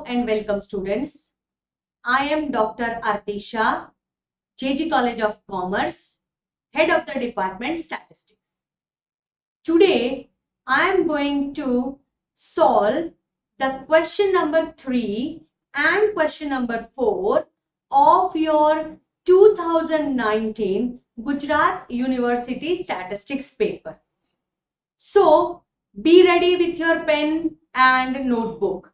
Hello and welcome students. I am Dr. Artisha, JG College of Commerce, Head of the Department Statistics. Today I am going to solve the question number 3 and question number 4 of your 2019 Gujarat University Statistics paper. So be ready with your pen and notebook.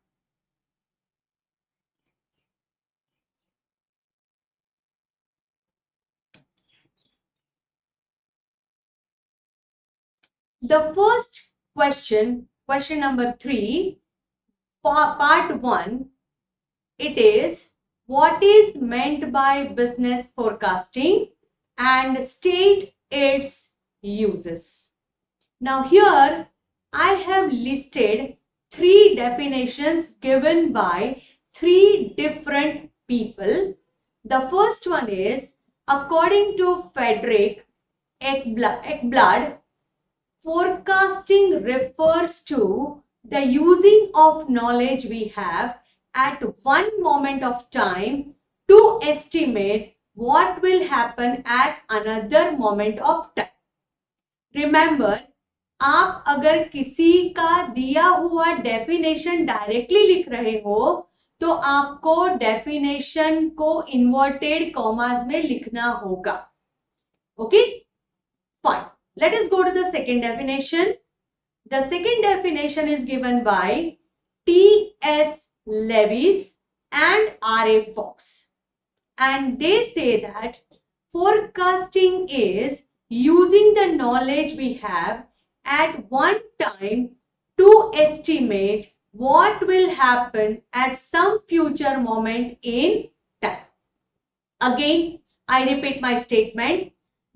The first question, question number 3, part 1, it is what is meant by business forecasting and state its uses. Now here I have listed 3 definitions given by 3 different people. The first one is according to Frederick Ekblad, forecasting refers to the using of knowledge we have at one moment of time to estimate what will happen at another moment of time. Remember, आप अगर किसी का दिया हुआ definition directly लिख रहे हो तो आपको डेफिनेशन को इन्वर्टेड कॉमास में लिखना होगा. Okay, fine. Let us go to the second definition. The second definition is given by T.S. Lewis and R.A. Fox. And they say that forecasting is using the knowledge we have at one time to estimate what will happen at some future moment in time. Again, I repeat my statement.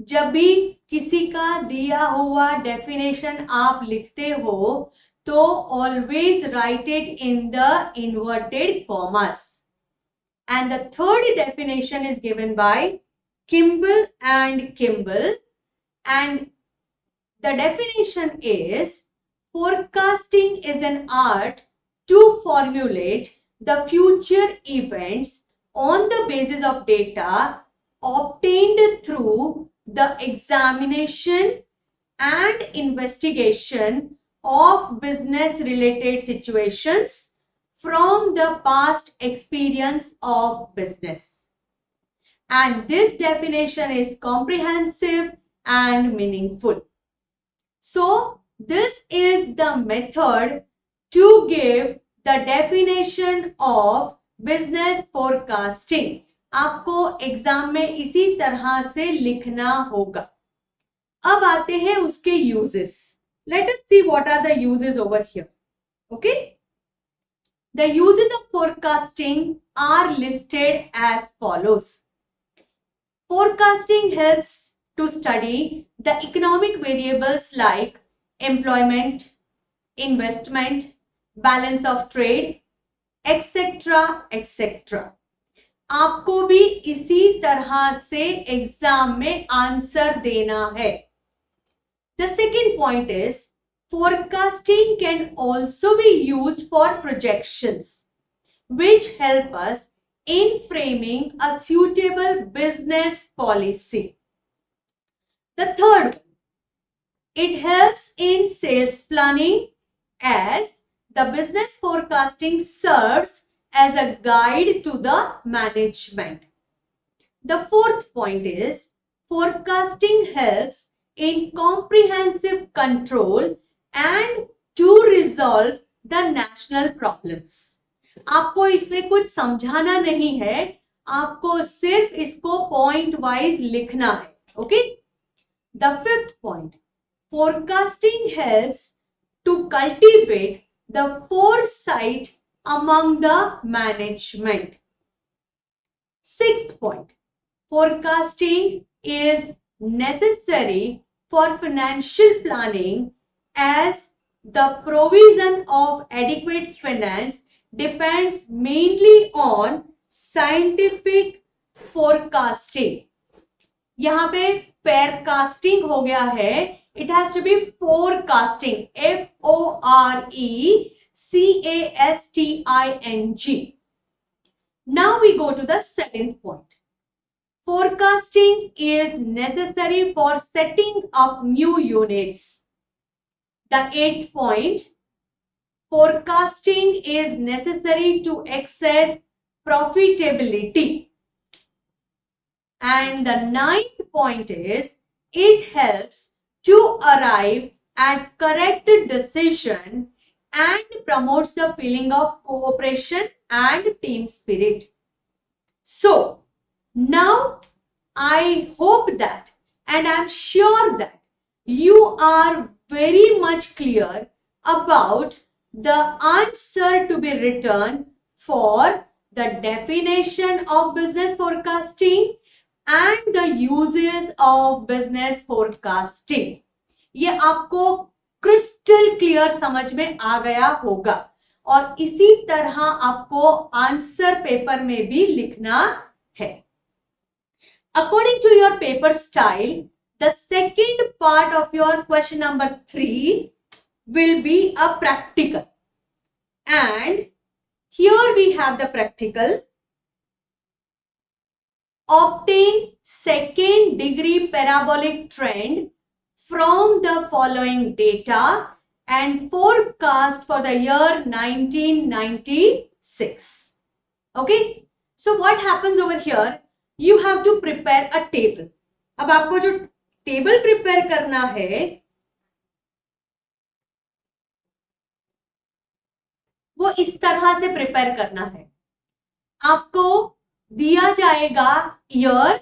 जब भी किसी का दिया हुआ definition आप लिखते हो तो always right it in the inverted commas. And the third definition is given by Kimball and Kimball, and the definition is forecasting is an art to formulate the future events on the basis of data obtained through the examination and investigation of business related situations from the past experience of business. And this definition is comprehensive and meaningful. So this is the method to give the definition of business forecasting. आपको exam में इसी तरह से लिखना होगा. अब आते हैं उसके uses. Let us see what are the uses over here. Okay? The uses of forecasting are listed as follows. Forecasting helps to study the economic variables like employment, investment, balance of trade, etc. etc. आपको भी इसी तरह से exam में answer देना है. The second point is forecasting can also be used for projections which help us in framing a suitable business policy. The third, it helps in sales planning as the business forecasting serves as a guide to the management. The fourth point is forecasting helps in comprehensive control and to resolve the national problems. आपको इसमें कुछ समझाना नहीं है, आपको सिर्फ इसको point wise लिखना है. Okay. The fifth point, forecasting helps to cultivate the foresight among the management. Sixth point, forecasting is necessary for financial planning as the provision of adequate finance depends mainly on scientific forecasting. यहाँ पे forecasting हो गया है, it has to be forecasting, FORE CASTING. Now we go to the seventh point. Forecasting is necessary for setting up new units. The eighth point, forecasting is necessary to access profitability. And the ninth point is, it helps to arrive at correct decision and promotes the feeling of cooperation and team spirit. So, now I hope that, and I'm sure that you are very much clear about the answer to be written for the definition of business forecasting and the uses of business forecasting. ये आपको crystal clear समझ में आ गया होगा और इसी तरह आपको आंसर पेपर में भी लिखना है. According to your paper style, the second part of your question number 3 will be a practical. And here we have the practical. Obtain second degree parabolic trend from the following data and forecast for the year 1996. Okay. So what happens over here? You have to prepare a table. अब आपको जो table prepare करना है वो इस तरह से prepare करना है. आपको दिया जाएगा year,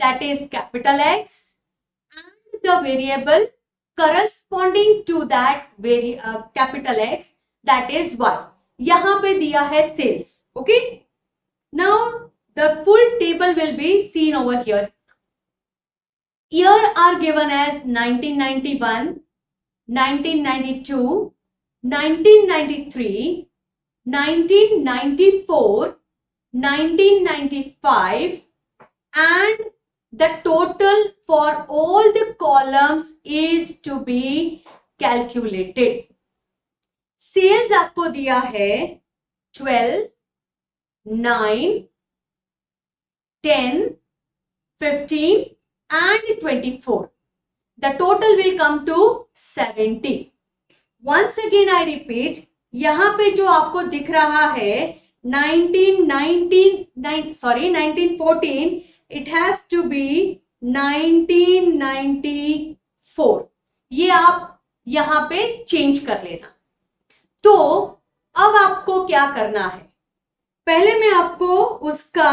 that is capital X, and the variable corresponding to that capital X, that is Y. यहां पे दिया है cells. Okay. Now the full table will be seen over here. Year are given as 1991, 1992, 1993, 1994, 1995, and the total for all the columns is to be calculated. Sales आपको दिया है 12, 9, 10, 15 and 24. The total will come to 70. Once again I repeat, यहाँ पे जो आपको दिख रहा है 1914, it has to be 1994. ये आप यहाँ पे चेंज कर लेना. तो अब आपको क्या करना है? पहले मैं आपको उसका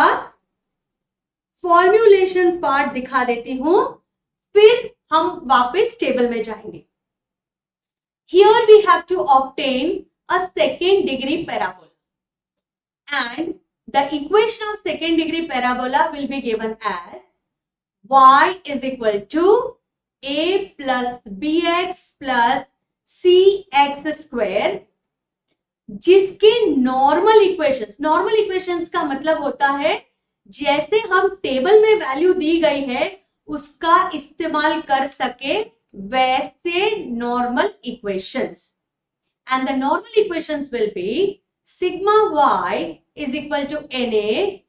फॉर्म्यूलेशन पार्ट दिखा देती हूं, फिर हम वापस टेबल में जाएंगे. Here we have to obtain a second degree parabola, and the equation of second degree parabola will be given as y is equal to a plus bx plus cx square, जिसके normal equations का मतलब होता है जैसे हम table में value दी गई है उसका इस्तेमाल कर सके वैसे normal equations. And the normal equations will be sigma y is equal to na,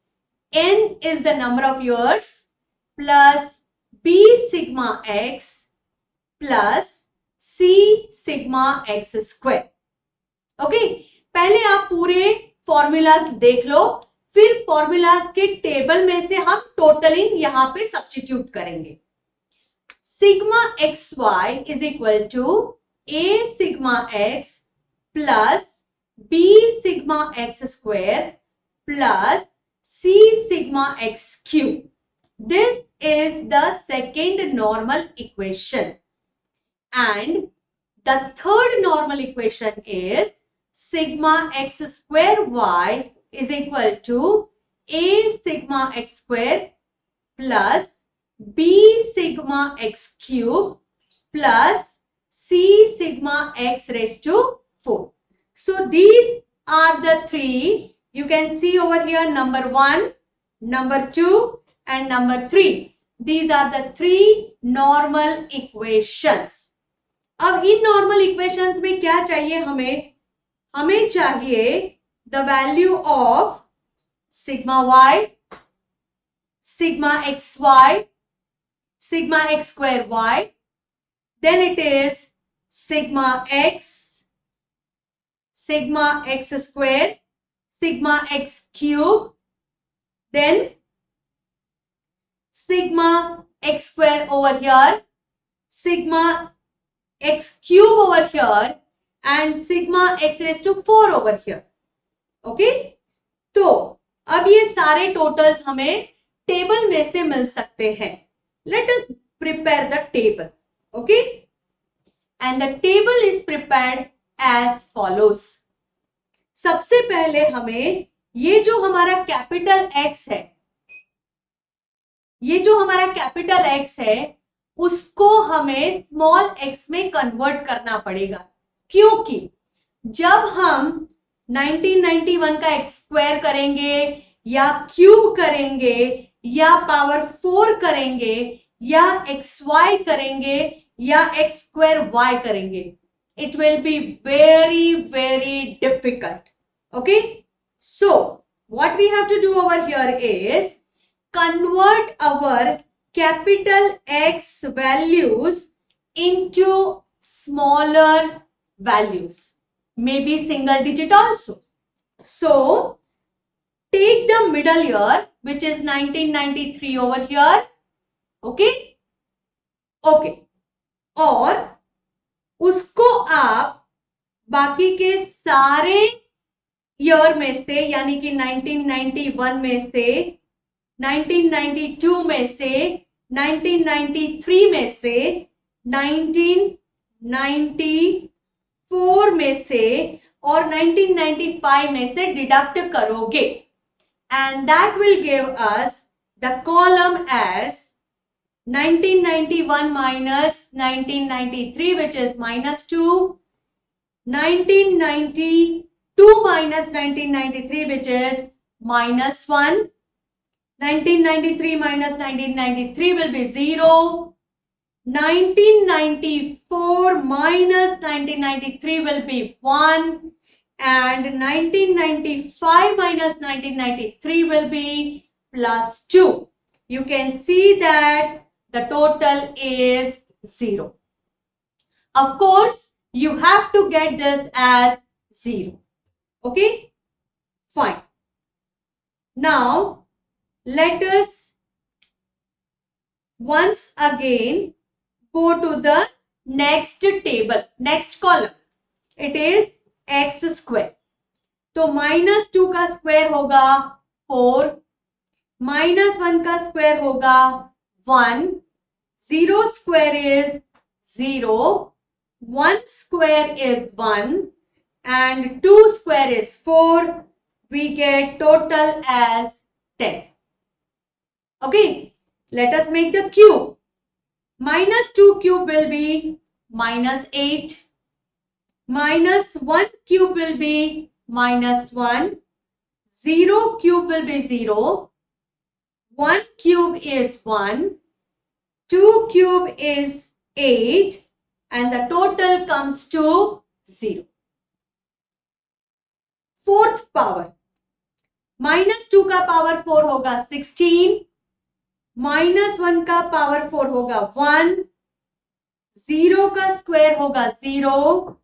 n is the number of years, plus b sigma x plus c sigma x square. Okay. पहले आप पूरे फॉर्मूलाज देख लो, फिर formulas के table में से हम totalling यहां पे सब्स्टिट्यूट करेंगे. Sigma X Y is equal to A sigma X plus B sigma X square plus C sigma X cube. This is the second normal equation. And the third normal equation is sigma x square y is equal to a sigma x square plus b sigma x cube plus c sigma x raised to 4. So these are the three. You can see over here number 1, number 2 and number 3. These are the three normal equations. अब इन normal equations में क्या चाहिए हमें? हमें चाहिए the value of sigma y, sigma xy, sigma x square y, then it is sigma x square, sigma x cube, then sigma x square over here, sigma x cube over here, and sigma x raised to 4 over here. Okay, तो अब ये सारे totals हमें table में से मिल सकते हैं. Let us prepare the table. Okay, and the table is prepared as follows. सबसे पहले हमें ये जो हमारा कैपिटल एक्स है, ये जो हमारा कैपिटल एक्स है, उसको हमें स्मॉल एक्स में कन्वर्ट करना पड़ेगा. क्योंकि जब हम 1991 का एक्स स्क्वायर करेंगे या क्यूब करेंगे या पावर 4 करेंगे या एक्स वाई करेंगे या एक्स स्क्वायर वाई करेंगे, it will be very difficult. Okay, so what we have to do over here is convert our capital X values into smaller values, maybe single digit also. So take the middle year, which is 1993 over here. Okay, okay, और उसको आप बाकी के सारे year में से, यानी कि 1991 में से, 1992 में से, 1993 में से, 1994 में से और 1995 में से डिडक्ट करोगे, and that will give us the column as 1991 minus 1993, which is minus 2, 1992 minus 1993, which is minus 1, 1993 minus 1993 will be 0, 1994 minus 1993 will be 1, and 1995 minus 1993 will be plus 2. You can see that the total is 0. Of course, you have to get this as 0. Okay, fine. Now, let us once again go to the next table, next column. It is x square. तो -2 का square होगा 4, -1 का square होगा 1, 0 square is 0, 1 square is 1, and 2 square is 4. We get total as 10. Okay, let us make the cube. -2 cube will be -8. -1 cube will be -1. 0 cube will be 0. 1 cube is 1. 2 cube is 8. And the total comes to 0. Fourth power. -2 का power 4 होगा 16. -1 का power 4 होगा 1. 0 का square होगा 0.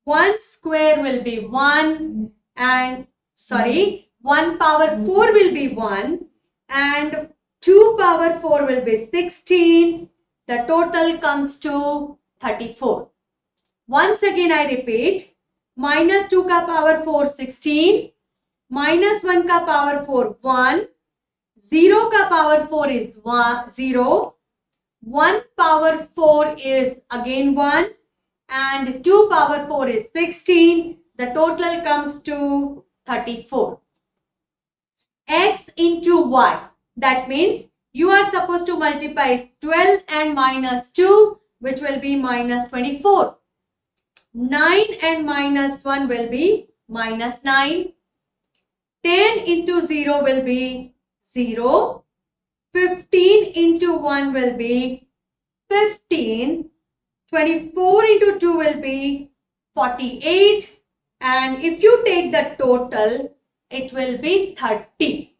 1 square will be 1, and 1 power 4 will be 1, and 2 power 4 will be 16. The total comes to 34. Once again I repeat, -2 का power 4 16, -1 का power 4 1, 0 का power 4 is 0, 1 power 4 is again 1, and 2 power 4 is 16. The total comes to 34. X into y. That means you are supposed to multiply 12 and -2, which will be -24. 9 and -1 will be -9. 10 into 0 will be 0. 15 into 1 will be 15. 24 into 2 will be 48. and if you take the total, it will be 30.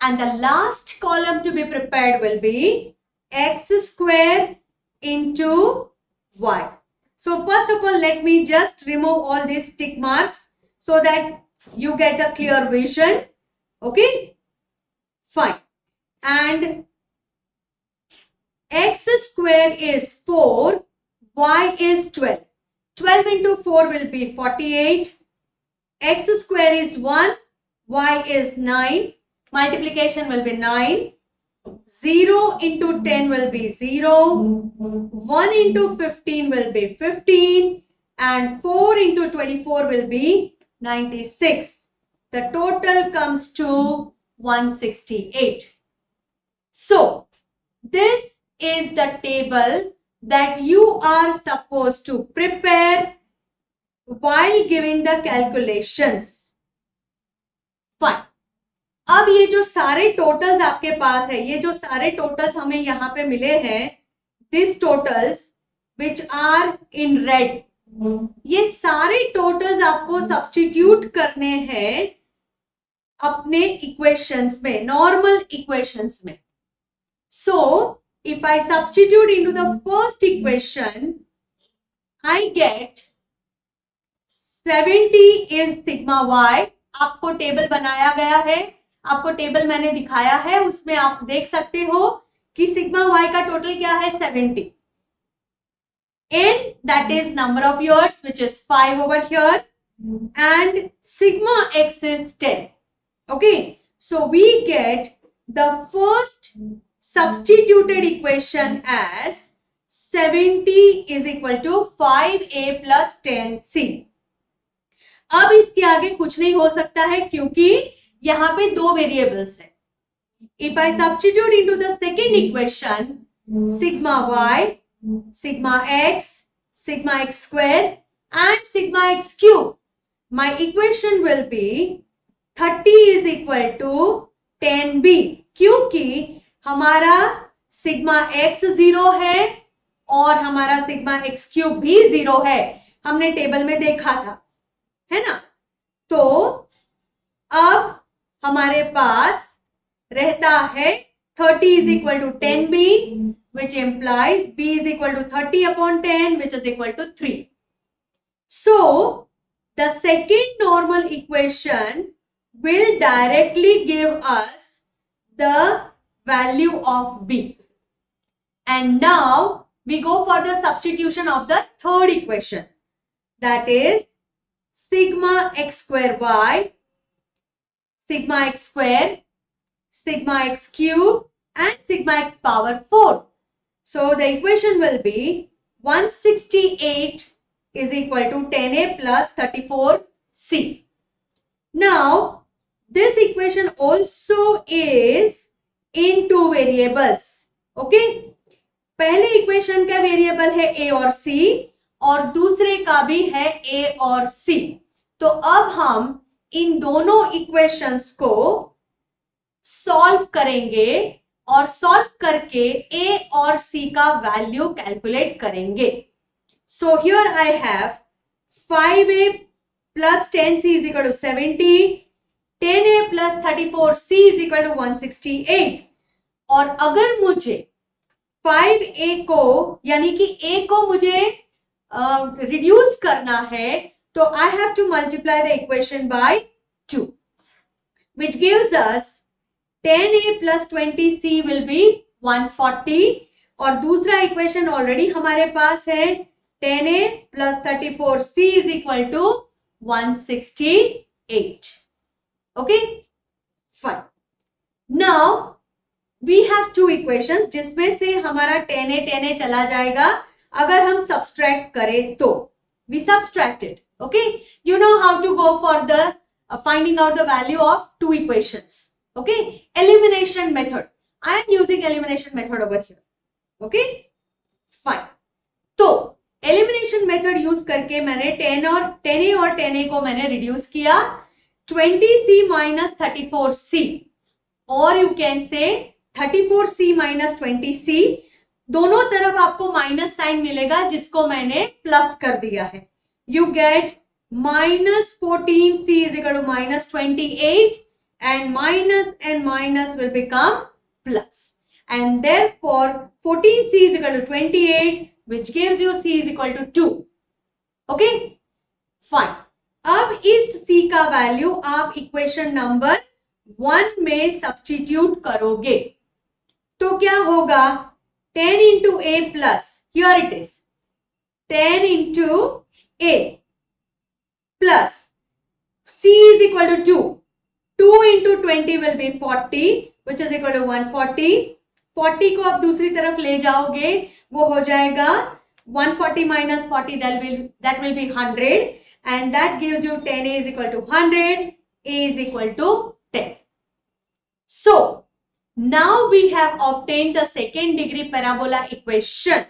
And the last column to be prepared will be x square into y. So first of all, let me just remove all these tick marks so that you get a clear vision. Okay, fine. And x square is 4, y is 12. 12 into 4 will be 48. X square is 1, y is 9. Multiplication will be 9. 0 into 10 will be 0. 1 into 15 will be 15. And 4 into 24 will be 96. The total comes to 168. So, this is the table that you are supposed to prepare while giving the calculations. Fine. अब ये जो सारे totals आपके पास है, ये जो सारे totals हमें यहाँ पे मिले हैं, this totals which are in red, ये सारे टोटल्स आपको सब्स्टिट्यूट करने हैं अपने इक्वेशंस में, नॉर्मल इक्वेशंस में. So, if I substitute into the first equation, I get 70 is sigma y. आपको टेबल बनाया गया है, आपको टेबल मैंने दिखाया है, उसमें आप देख सकते हो कि सिग्मा y का टोटल क्या है 70. And that is number of years, which is 5 over here, and sigma x is 10. Okay, so we get the first substituted equation as 70 is equal to 5a plus 10c. अब इसके आगे कुछ नहीं हो सकता है क्योंकि यहाँ पे दो वेरिएबल्स है. If I substitute into the second equation, sigma y, sigma x square and sigma x cube, my equation will be 30 is equal to 10b. क्योंकि हमारा सिग्मा x 0 है और हमारा सिग्मा x क्यूब भी 0 है, हमने टेबल में देखा था, है ना. तो अब हमारे पास रहता है 30 is equal to 10b, which implies b is equal to 30 upon 10, which is equal to 3. So the second normal equation will directly give us the value of b. And now we go for the substitution of the third equation, that is sigma x square y, sigma x square, sigma x cube and sigma x power 4. So the equation will be 168 is equal to 10a plus 34c. Now this equation also is in two variables. Okay, पहले equation का variable है a और c और दूसरे का भी है a और c. तो अब हम इन दोनों इक्वेशंस को सॉल्व करेंगे और सॉल्व करके a और c का वैल्यू कैलकुलेट करेंगे. So here I have 5a plus 10c is equal to 70, 10a plus 34c is equal to 168. और अगर मुझे 5a को यानी कि a को मुझे रिड्यूस करना है तो I have to multiply the equation by 2, which gives us 10a plus 20c will be 140. और दूसरा इक्वेशन ऑलरेडी हमारे पास है 10a plus 34c is equal to 168. Okay, fine. Now we have two equations जिसमें से हमारा 10a चला जाएगा अगर हम subtract करें तो. We subtracted. Okay, you know how to go for the finding out the value of two equations. Okay, elimination method. I am using elimination method over here. Okay, fine. तो elimination method use करके मैंने 10a और 10a को मैंने reduce किया 20c minus 34c, और you can say 34c minus 20c. दोनों तरफ आपको माइनस साइन मिलेगा जिसको मैंने प्लस कर दिया है. You get minus 14c is equal to minus 28, and minus will become plus. And therefore 14c is equal to 28, which gives you c is equal to 2. Okay, fine. अब इस c का value आप equation number 1 में substitute करोगे तो क्या होगा? 10 into a plus, here it is, 10 into a plus c is equal to 2. 2 into 20 will be 40, which is equal to 140. 40 को आप दूसरी तरफ ले जाओगे, वो हो जाएगा 140 minus 40, that will be 100, and that gives you 10a is equal to 100, a is equal to 10. So now we have obtained the second degree parabola equation,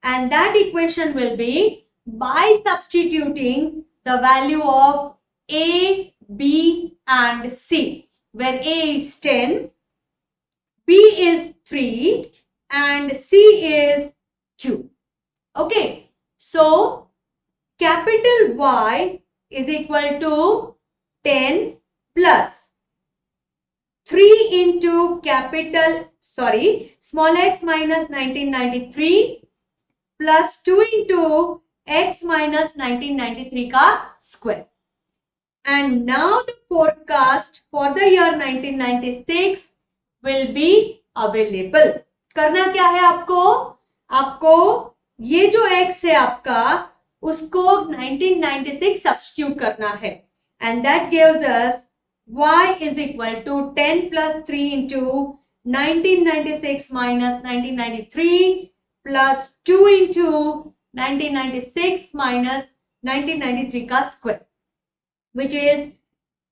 and that equation will be by substituting the value of a, b and c, where a is 10, b is 3 and c is 2. Okay, so capital Y is equal to 10 plus 3 into small x minus 1993 plus 2 into x minus 1993 का square. And now the forecast for the year 1996 will be available. करना क्या है आपको? आपको ये जो x है आपका, उसको 1996 सब्स्टिट्यूट करना है, and that gives us y is equal to 10 plus 3 into 1996 minus 1993 plus 2 into 1996 minus 1993 का square, which is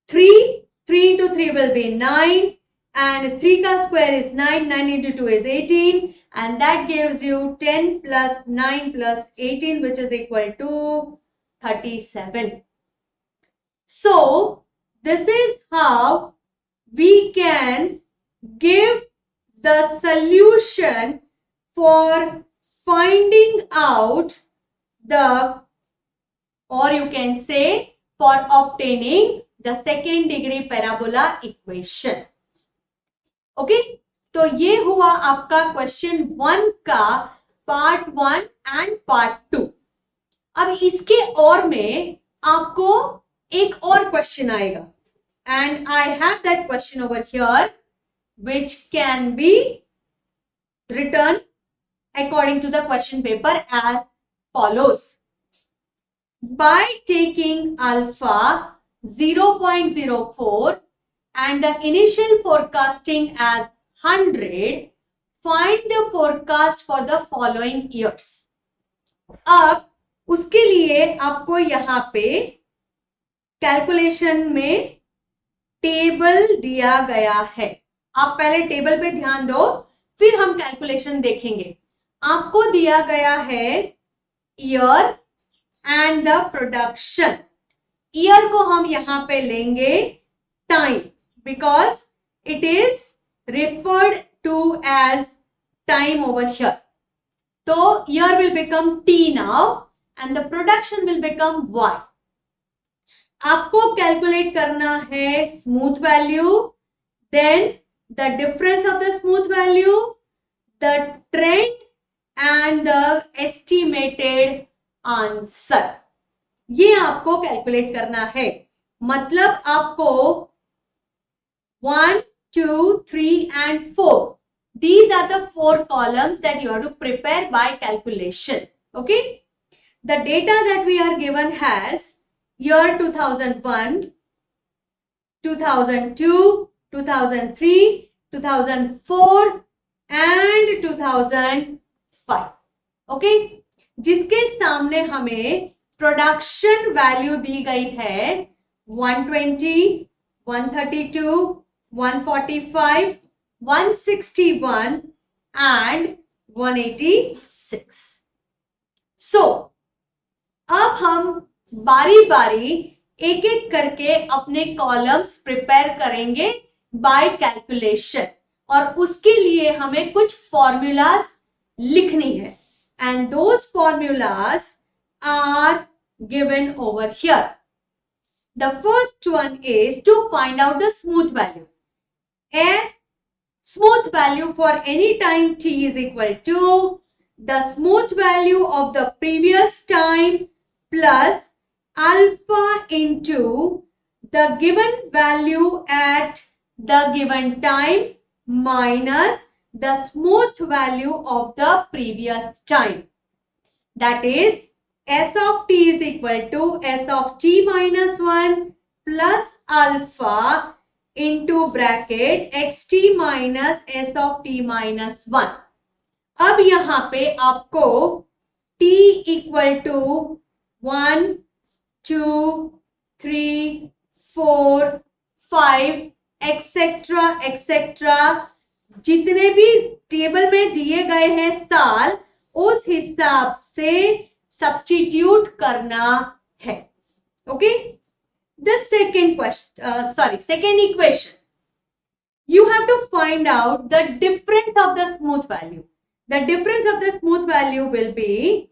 3. 3 into 3 will be 9, and 3 का square is 9. 9 into 2 is 18, and that gives you 10 plus 9 plus 18, which is equal to 37. So this is how we can give the solution for finding out or you can say for obtaining the second degree parabola equation. Okay, तो ये हुआ आपका question 1 का part 1 and part 2. अब इसके और में आपको एक और क्वेश्चन आएगा, and I have that question over here which can be written according to the question paper as follows. By taking alpha 0.04 and the initial forecasting as 100, find the forecast for the following years. अब उसके लिए आपको यहाँ पे calculation में table दिया गया है. आप पहले टेबल पे ध्यान दो, फिर हम कैलकुलेशन देखेंगे. आपको दिया गया है year and the production. Year को हम यहां पे लेंगे time, because it is referred to as time over here. So year will become T now and the production will become Y. आपको कैलकुलेट करना है smooth value, then the difference of the smooth value, the trend and the estimated answer. ये आपको calculate करना है. मतलब आपको 1, 2, 3 and 4. These are the 4 columns that you have to prepare by calculation. Okay. The data that we are given has year 2001, 2002, 2003, 2004 and 2005. Okay. जिसके सामने हमें production value दी गई है 120, 132, 145, 161 and 186. So, अब हम बारी बारी एक एक करके अपने कॉलम्स प्रिपेयर करेंगे बाय कैलकुलेशन, और उसके लिए हमें कुछ फॉर्मूलाज लिखनी है, and those formulas are given over here. The first one is to find out the smooth value. As smooth value for any time t is equal to the smooth value of the previous time plus alpha into the given value at the given time minus the smooth value of the previous time. That is, S of t is equal to S of t minus 1 plus alpha into bracket xt minus S of t minus 1. अब यहां पे आपको t equal to 1, 2, 3, 4, 5 etcetera etcetera जितने भी table में दिए गए हैं साल उस हिसाब से सब्स्टिट्यूट करना है. Okay, the second question second equation, you have to find out the difference of the smooth value. The difference of the smooth value will be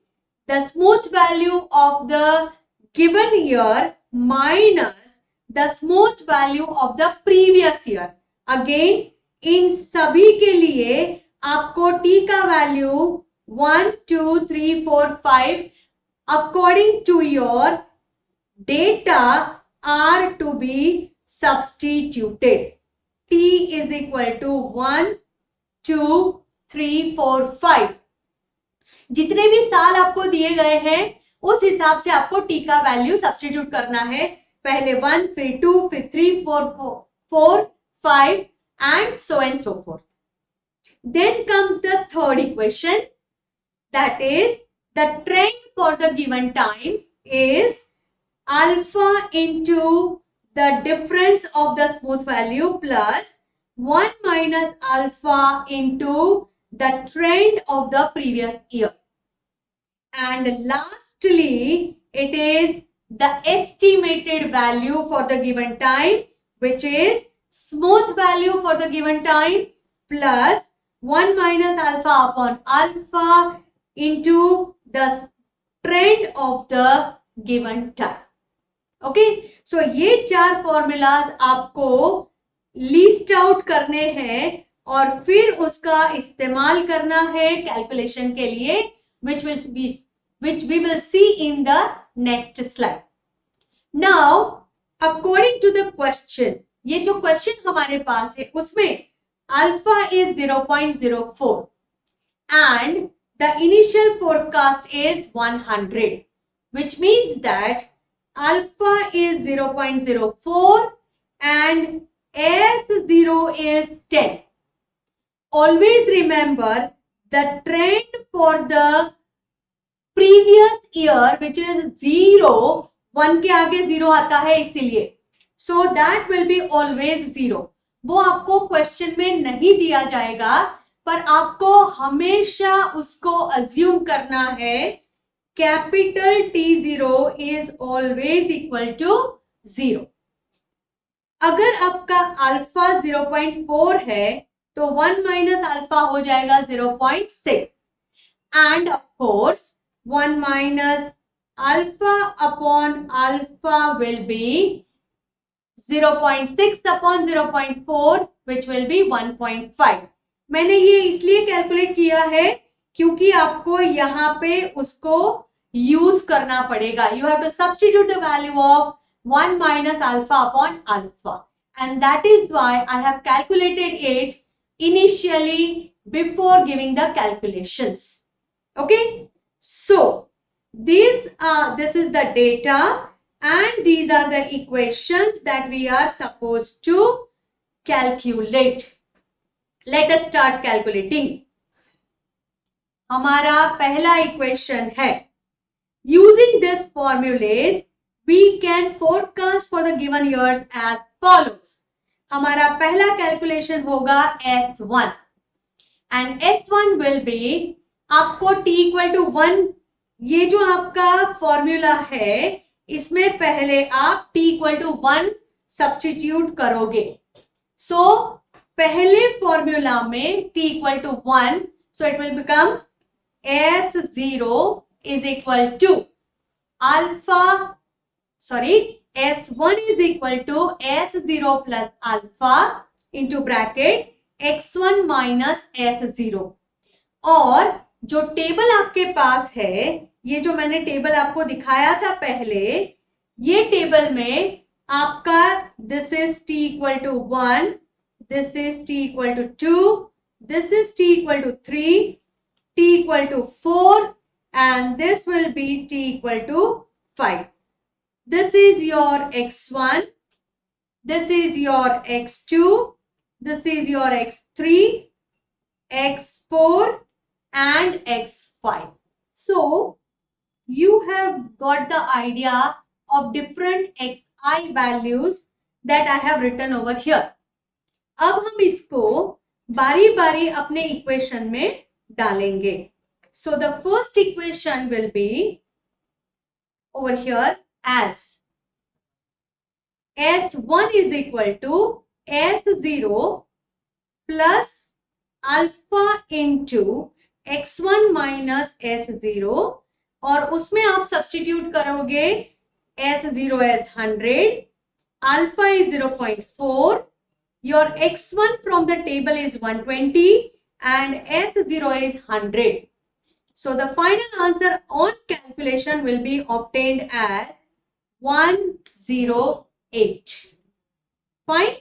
the smooth value of the given year minus the smooth value of the previous year. Again, इन सभी के लिए आपको t का value 1, 2, 3, 4, 5 according to your data are to be substituted. t is equal to 1, 2, 3, 4, 5. जितने भी साल आपको दिए गए हैं उस हिसाब से आपको t का वैल्यू सब्स्टिट्यूट करना है. पहले 1, फिर 2, फिर 3, 4, 5 and so and so forth. Then comes the third equation, that is the trend for the given time is alpha into the difference of the smooth value plus 1 minus alpha into the trend of the previous year. And lastly, it is the estimated value for the given time, which is smooth value for the given time plus 1 minus alpha upon alpha into the trend of the given time. Okay, so ये चार formulas आपको list out करने हैं और फिर उसका इस्तेमाल करना है कैलकुलेशन के लिए, which we will see in the next slide. Now, according to the question, ये जो क्वेश्चन हमारे पास है उसमें alpha is 0.04 and the initial forecast is 100, which means that alpha is 0.04 and S0 is 10. Always remember the trend for the previous year, which is 0, 1 के आगे 0 आता है इसीलिए, so that will be always 0. वो आपको क्वेश्चन में नहीं दिया जाएगा पर आपको हमेशा उसको अज्यूम करना है capital T0 is always equal to 0. अगर आपका अल्फा 0.4 है तो 1 माइनस अल्फा हो जाएगा 0.6 end of course 1 minus alpha upon alpha will be 0.6 upon 0.4 which will be 1.5. मैंने ये इसलिए कैलकुलेट किया है क्योंकि आपको यहाँ पे उसको यूज करना पड़ेगा. You have to substitute the value of 1 minus alpha upon alpha, and that is why I have calculated it initially before giving the calculations. Okay, so this is the data and these are the equations that we are supposed to calculate. Let us start calculating. हमारा पहला equation है, using this formulas we can forecast for the given years as follows. हमारा पहला calculation होगा S1 and S1 will be आपको t equal to 1, ये जो आपका फॉर्मूला है इसमें पहले आप t equal to 1 सब्स्टिट्यूट करोगे. सो पहले फॉर्मूला में t equal to 1, so it will become S0 is equal to alpha, sorry, S1 is equal to S0 plus alpha into bracket X1 minus S0. और जो table आपके पास है, ये जो मैंने टेबल आपको दिखाया था पहले, ये टेबल में आपका this is t equal to 1, this is t equal to 2, this is t equal to 3, t equal to 4, and this will be t equal to 5. This is your x1, this is your x2, this is your x3, x4 and x5. So you have got the idea of different xi values that I have written over here. अब हम इसको बारी बारी अपने equation में डालेंगे. So the first equation will be over here as S1 is equal to S0 plus alpha into X1 minus S0, और उसमें आप सब्स्टिट्यूट करोगे S0 as 100, alpha is 0.4, your X1 from the table is 120 and S0 is 100. So the final answer on calculation will be obtained as 108. Fine?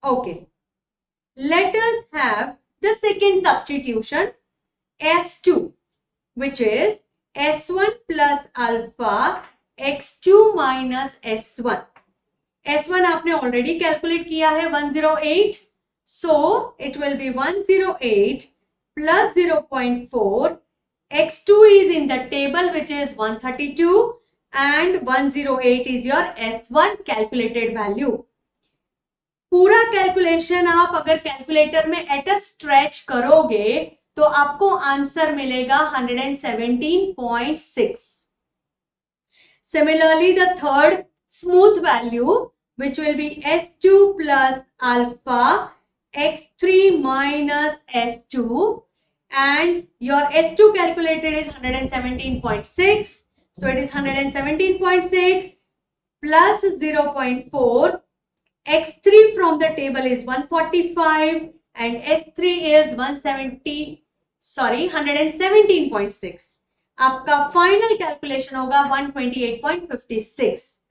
Okay. Let us have the second substitution, S2, which is S1 plus alpha X2 minus S1. S1 आपने already calculate किया है 108. So it will be 108 plus 0.4. X2 is in the table which is 132 and 108 is your S1 calculated value. पूरा calculation आप अगर calculator में at a stretch करोगे तो आपको आंसर मिलेगा 117.6. Similarly, the third smooth value, which will be S2 plus alpha X3 minus S2, and your S2 calculated is 117.6. So it is 117.6 plus 0.4. X3 from the table is 145 and S3 is 117.6. आपका final calculation होगा 128.56.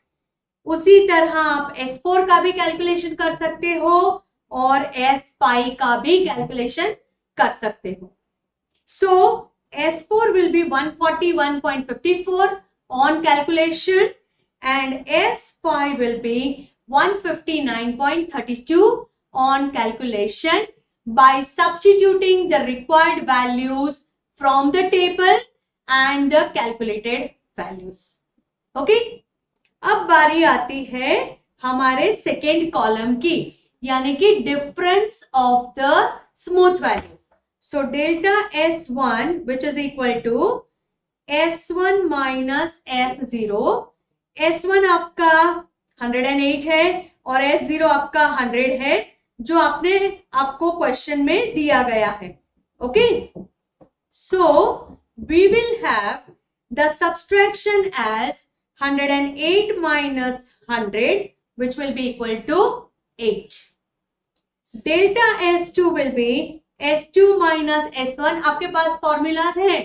उसी तरह आप S4 का भी calculation कर सकते हो और S5 का भी कैलकुलेशन कर सकते हो. So S4 will be 141.54 on calculation and S5 will be 159.32 on calculation by substituting the required values from the table and the calculated values. Okay? अब बारी आती है हमारे सेकेंड कॉलम की, यानी कि difference of the smooth value. So delta S1 which is equal to S1 minus S0. S1 आपका 108 है और S0 आपका 100 है जो आपको क्वेश्चन में दिया गया है. Okay, so we will have the subtraction as 108 minus 100 which will be equal to 8. Delta S2 will be S2 minus S1. आपके पास फॉर्मूलाज हैं,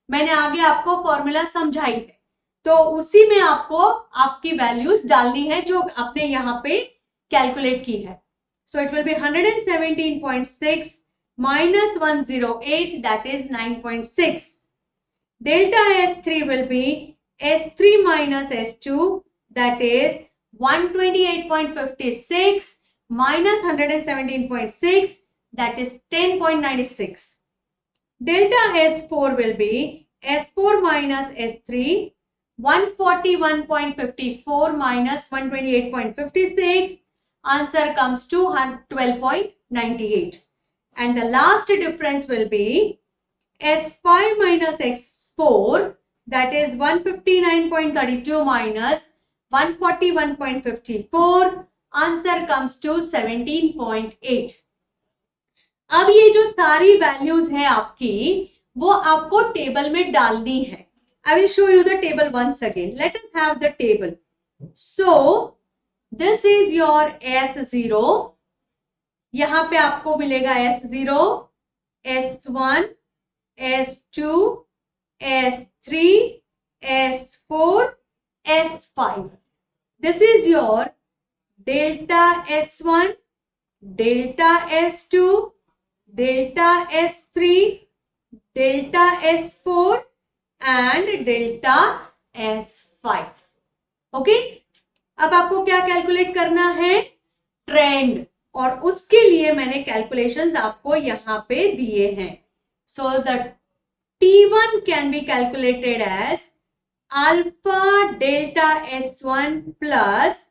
मैंने आगे आपको फॉर्मूला समझाई है, तो उसी में आपको आपकी वैल्यूज डालनी है जो आपने यहाँ पे कैलकुलेट की है. सो it will B 117.6 minus 108, that is 9.6. Delta S3 will be S3 minus S2, that is 128.56 minus 117.6, that is 10.96. Delta S4 will be S4 minus S3, 141.54 minus 128.56. Answer comes to 12.98. And the last difference will be S5 minus X4, that is 159.32 minus 141.54. Answer comes to 17.8. अब ये जो सारी values हैं आपकी, वो आपको table में डालनी है. I will show you the table once again. Let us have the table. So this is your S0. यहां पे आपको मिलेगा S0, S1, S2, S3, S4, S5. This is your delta S1, delta S2, delta S3, delta S4 and delta S5. Okay, अब आपको क्या calculate करना है? Trend. और उसके लिए मैंने कैलकुलेशंस आपको यहां पे दिए हैं. So the T1 can be calculated as alpha delta S1 plus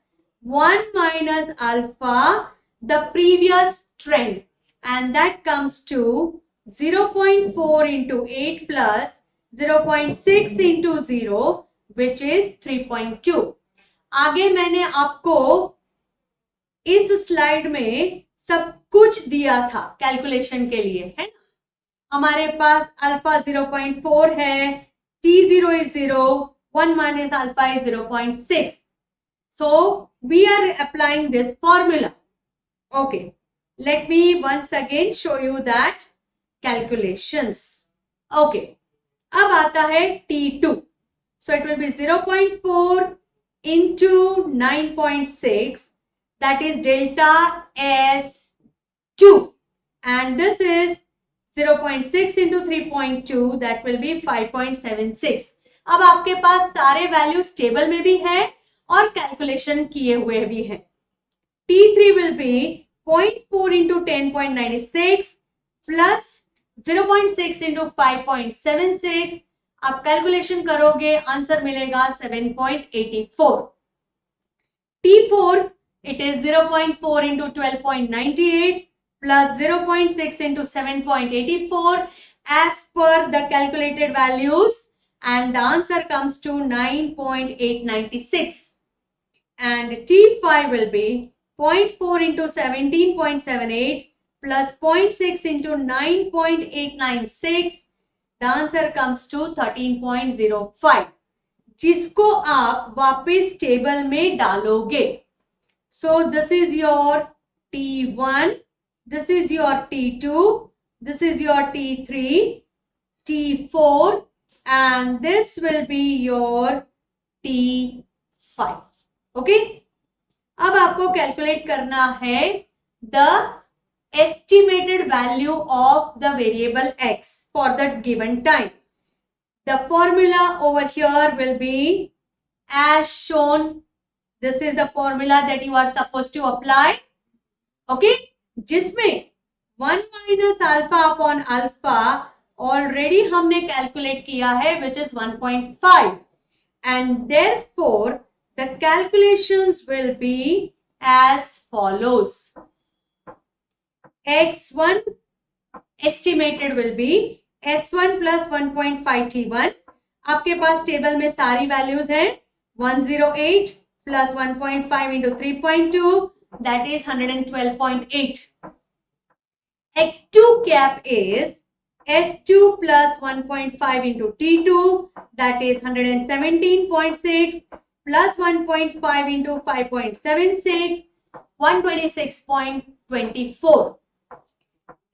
1 minus alpha the previous trend, and that comes to 0.4 into 8 plus 0.6 into 0, which is 3.2. आगे मैंने आपको इस स्लाइड में सब कुछ दिया था कैलकुलेशन के लिए, है ना? हमारे पास अल्फा 0.4 है, T0 is 0, 1 minus alpha is 0.6. So we are applying this formula. Okay, let me once again show you that calculations. Okay, अब आता है T2. So it will be 0.4 into 9.6, that is delta S2, and this is 0.6 into 3.2, that will be 5.76. अब आपके पास सारे values table में भी है और कैलकुलेशन किए हुए भी है. T3 will be 0.4 into 10.96 plus 0.6 into 5.76. आप कैलकुलेशन करोगे, आंसर मिलेगा 7.84. T4, it is 0.4 into 12.98 plus 0.6 into 7.84 as per the calculated values, and the answer comes to 9.896. And T5 will be 0.4 into 17.78 plus 0.6 into 9.896. The answer comes to 13.05, जिसको आप वापस table में डालोगे. So this is your T1, this is your T2, this is your T3, T4, and this will be your T5. Okay? अब आपको calculate करना है the estimated value of the variable x for that given time. The formula over here will be as shown. This is the formula that you are supposed to apply. Okay, जिसमें 1 minus alpha upon alpha already हमने calculate किया है, which is 1.5, and therefore the calculations will be as follows. X1 estimated will be S1 plus 1.5 T1. आपके पास table में सारी values हैं. 108 plus 1.5 into 3.2, that is 112.8. X2 cap is S2 plus 1.5 into T2, that is 117.6 plus 1.5 into 5.76, 126.24.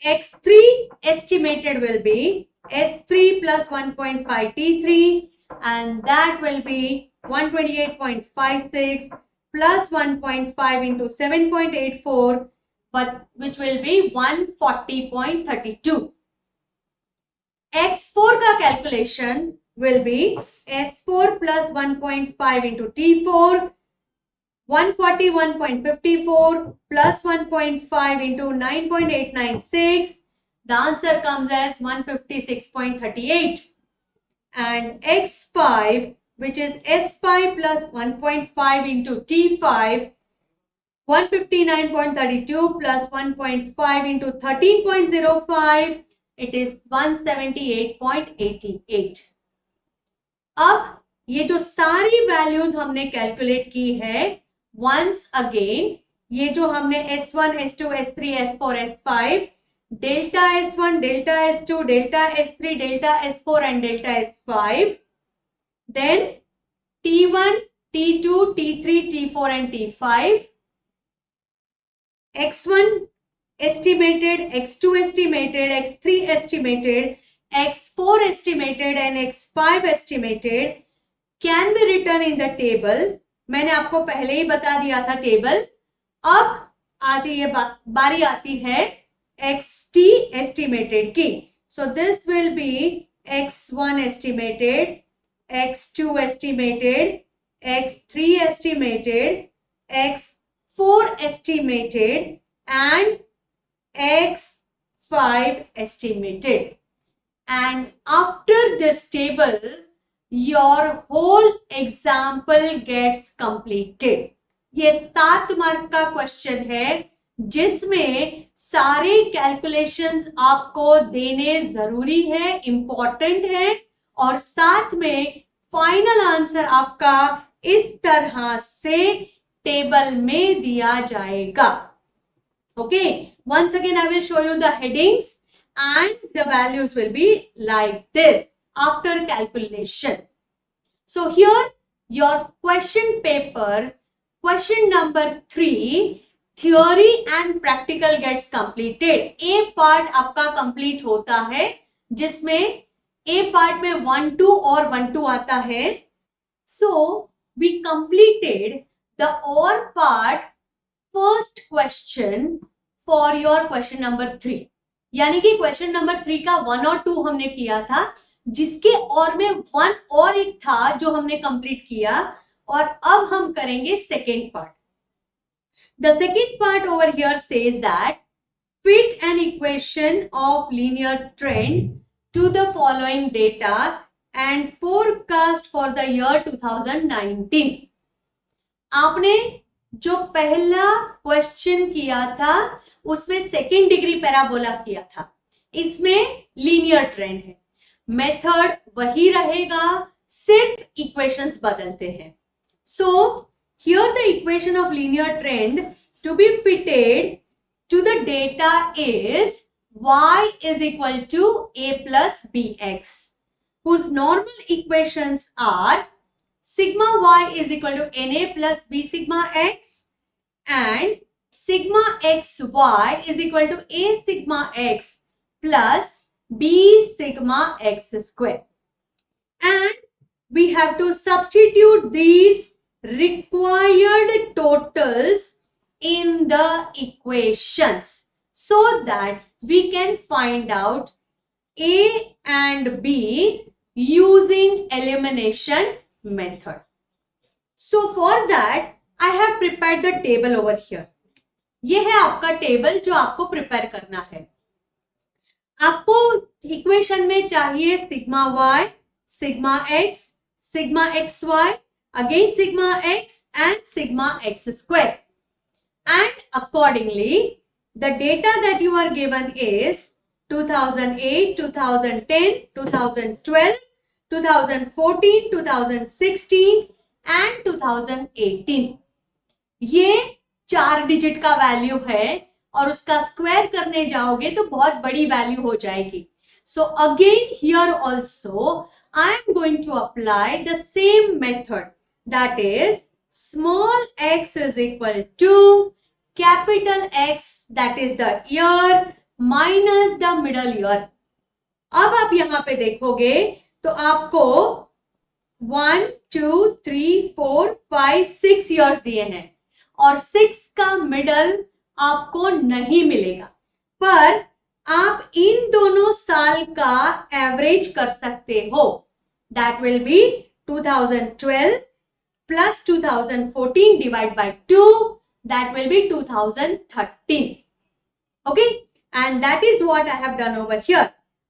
X3 estimated will be S3 plus 1.5 T3, and that will be 128.56 plus 1.5 into 7.84, but which will be 140.32. X4 का calculation will be S4 plus 1.5 into T4, 141.54 plus 1.5 into 9.896. The answer comes as 156.38. And X5, which is S5 plus 1.5 into T5, 159.32 plus 1.5 into 13.05, it is 178.88. अब ये जो सारी values हमने calculate की है, once again ये जो हमने S1, S2, S3, S4, S5, delta S1, delta S2, delta S3, delta S4 and delta S5, then T1, T2, T3, T4 and T5. X1 estimated, X2 estimated, X3 estimated, X4 estimated and X5 estimated can be written in the table. मैंने आपको पहले ही बता दिया था table. अब आती है बारी आती है XT estimated की. So this will be X1 estimated, X2 estimated, X3 estimated, X4 estimated and X5 estimated. And after this table, your whole example gets completed. ये 7 मार्क का क्वेश्चन है जिसमें सारे कैलकुलेशंस आपको देने जरूरी है, इंपॉर्टेंट है और साथ में फाइनल आंसर आपका इस तरह से टेबल में दिया जाएगा. Okay, once again I will show you the headings and the values will be like this after calculation. So here your question paper, question number 3, theory and practical gets completed. A part आपका complete होता है जिसमें A part में 1-2 और 1-2 आता है. So we completed the OR part first question for your question number 3. यानी कि क्वेश्चन नंबर 3 का 1 और 2 हमने किया था जिसके और में 1 और एक था जो हमने कंप्लीट किया और अब हम करेंगे second part. The second part over here says that fit an equation of linear trend to the following data and forecast for the year 2019. आपने जो पहला क्वेश्चन किया था उसमें सेकेंड डिग्री पैराबोला किया था. इसमें लीनियर ट्रेंड है, मेथड वही रहेगा, सिर्फ इक्वेशंस बदलते हैं. So here the equation of linear trend to be fitted to the data is y is equal to a plus bx, whose normal equations are sigma y is equal to na plus b sigma x and sigma xy is equal to a sigma x plus b sigma x square. And we have to substitute these required totals in the equations so that we can find out A and B using elimination method. So for that I have prepared the table over here. ये है आपका table जो आपको prepare करना है. आपको equation में चाहिए sigma y, sigma x, sigma xy, again sigma x and sigma x square. And accordingly, the data that you are given is 2008, 2010, 2012, 2014, 2016 and 2018. ये 4 डिजिट का वैल्यू है और उसका स्क्वायर करने जाओगे तो बहुत बड़ी वैल्यू हो जाएगी. So again here also I am going to apply the same method, that is small x is equal to capital X, that is the year, minus the middle year. अब आप यहां पे देखोगे तो आपको 1, 2, 3, 4, 5, 6 ईयर्स दिए हैं और 6 का मिडल आपको नहीं मिलेगा, पर आप इन दोनों साल का एवरेज कर सकते हो. That will be 2012 plus 2014 divided by 2, that will be 2013. Okay, and that is what I have done over here.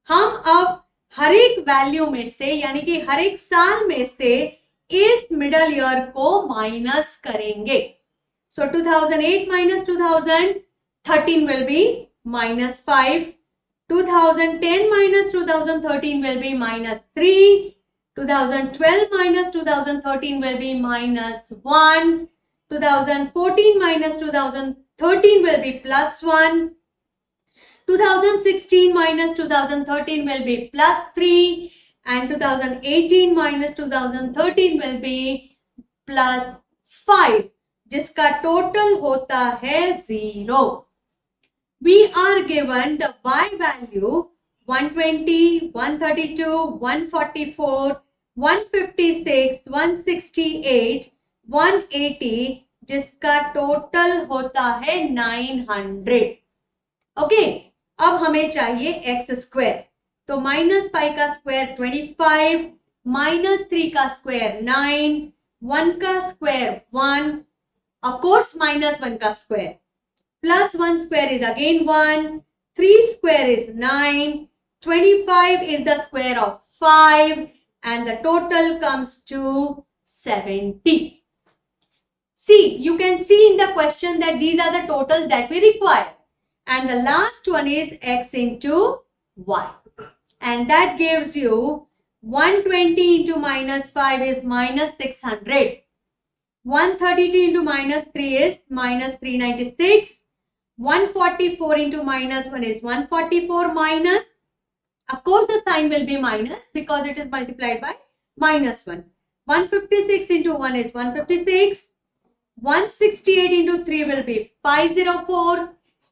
हम अब हर एक वैल्यू में से यानी कि हर एक साल में से इस मिडल ईयर को माइनस करेंगे. So 2008 minus 2013 will be minus 5. 2010 minus 2013 will be minus 3. 2012 minus 2013 will be minus 1. 2014 minus 2013 will be plus 1. 2016 minus 2013 will be plus 3. And 2018 minus 2013 will be plus 5 जिसका टोटल होता है 0. We are given the y value 120, 132, 144, 156, 168, 180 जिसका total होता है 900. Okay, अब हमें चाहिए x square. तो -5 का स्क्वायर 25, -3 का स्क्वायर 9, 1 का स्क्वायर 1, ऑफ कोर्स -1 का square, +1 square is again 1, 3 square is 9, 25 is the square of 5 and the total comes to 70. See, you can see in the question that these are the totals that we require. And the last one is x into y. And that gives you 120 into -5 is -600. 132 into -3 is -396. 144 into -1 is 144 minus. Of course, the sign will be minus because it is multiplied by -1. 156 into 1 is 156. 168 into 3 will be 504.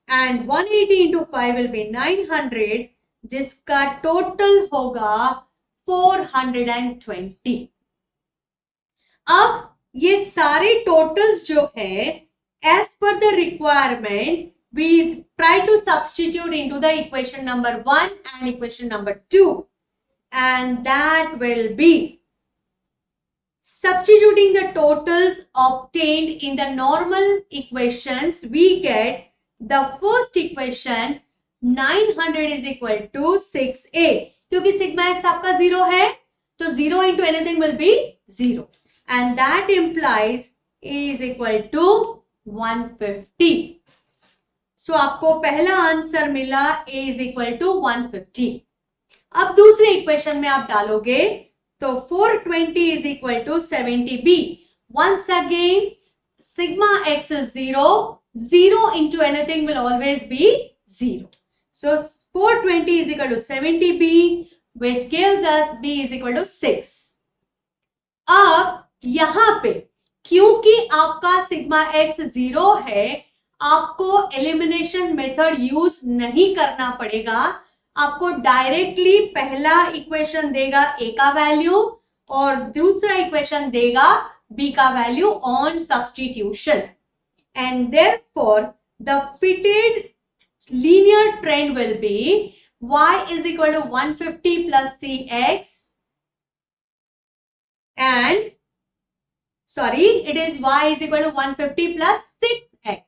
And 180 into 5 will be 900 जिसका total होगा 420. अब ये सारे totals जो है as per the requirement we try to substitute into the equation number 1 and equation number 2, and that will be substituting the totals obtained in the normal equations. We get the first equation 900 is equal to 6a. क्योंकि sigma x आपका 0 है तो 0 into anything will be 0, and that implies a is equal to 150. So आपको पहला answer मिला a is equal to 150. अब दूसरे equation में आप डालोगे तो 420 is equal to 70b. Once again, sigma x is 0. 0 into anything will always be 0. So 420 is equal to 70b, which gives us b is equal to 6. अब यहां पे क्योंकि आपका सिग्मा एक्स 0 है, आपको एलिमिनेशन मेथड यूज नहीं करना पड़ेगा. आपको डायरेक्टली पहला इक्वेशन देगा a का वैल्यू और दूसरा इक्वेशन देगा b का value on substitution. And therefore, the fitted linear trend will be y is equal to 150 plus cx, and sorry, it is y is equal to 150 plus 6x.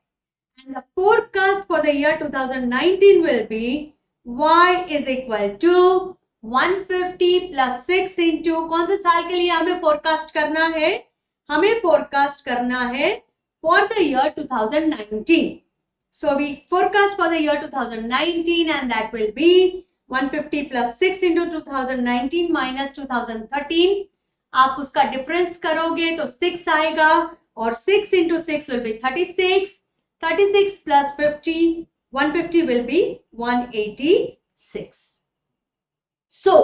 And the forecast for the year 2019 will be y is equal to 150 plus 6 into कौन से साल के लिए हमें forecast करना है? हमें forecast करना है for the year 2019. So we forecast for the year 2019, and that will be 150 plus 6 into 2019 minus 2013. आप उसका डिफरेंस करोगे तो 6 आएगा और 6 into 6 will be 36. 36 plus 50, 150 will be 186. So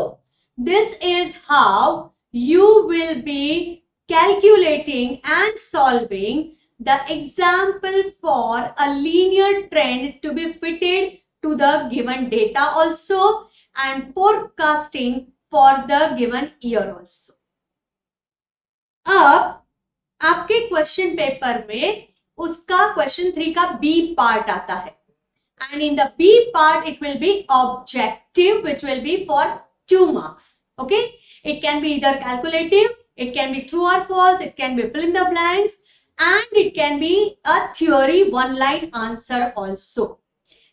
this is how you will be calculating and solving the example for a linear trend to be fitted to the given data also, and forecasting for the given year also. अब आपके question paper में उसका question 3 का B part आता है, and in the B part it will be objective, which will be for 2 marks. Okay, it can be either calculative, it can be true or false, it can be fill in the blanks, and it can be a theory one line answer also.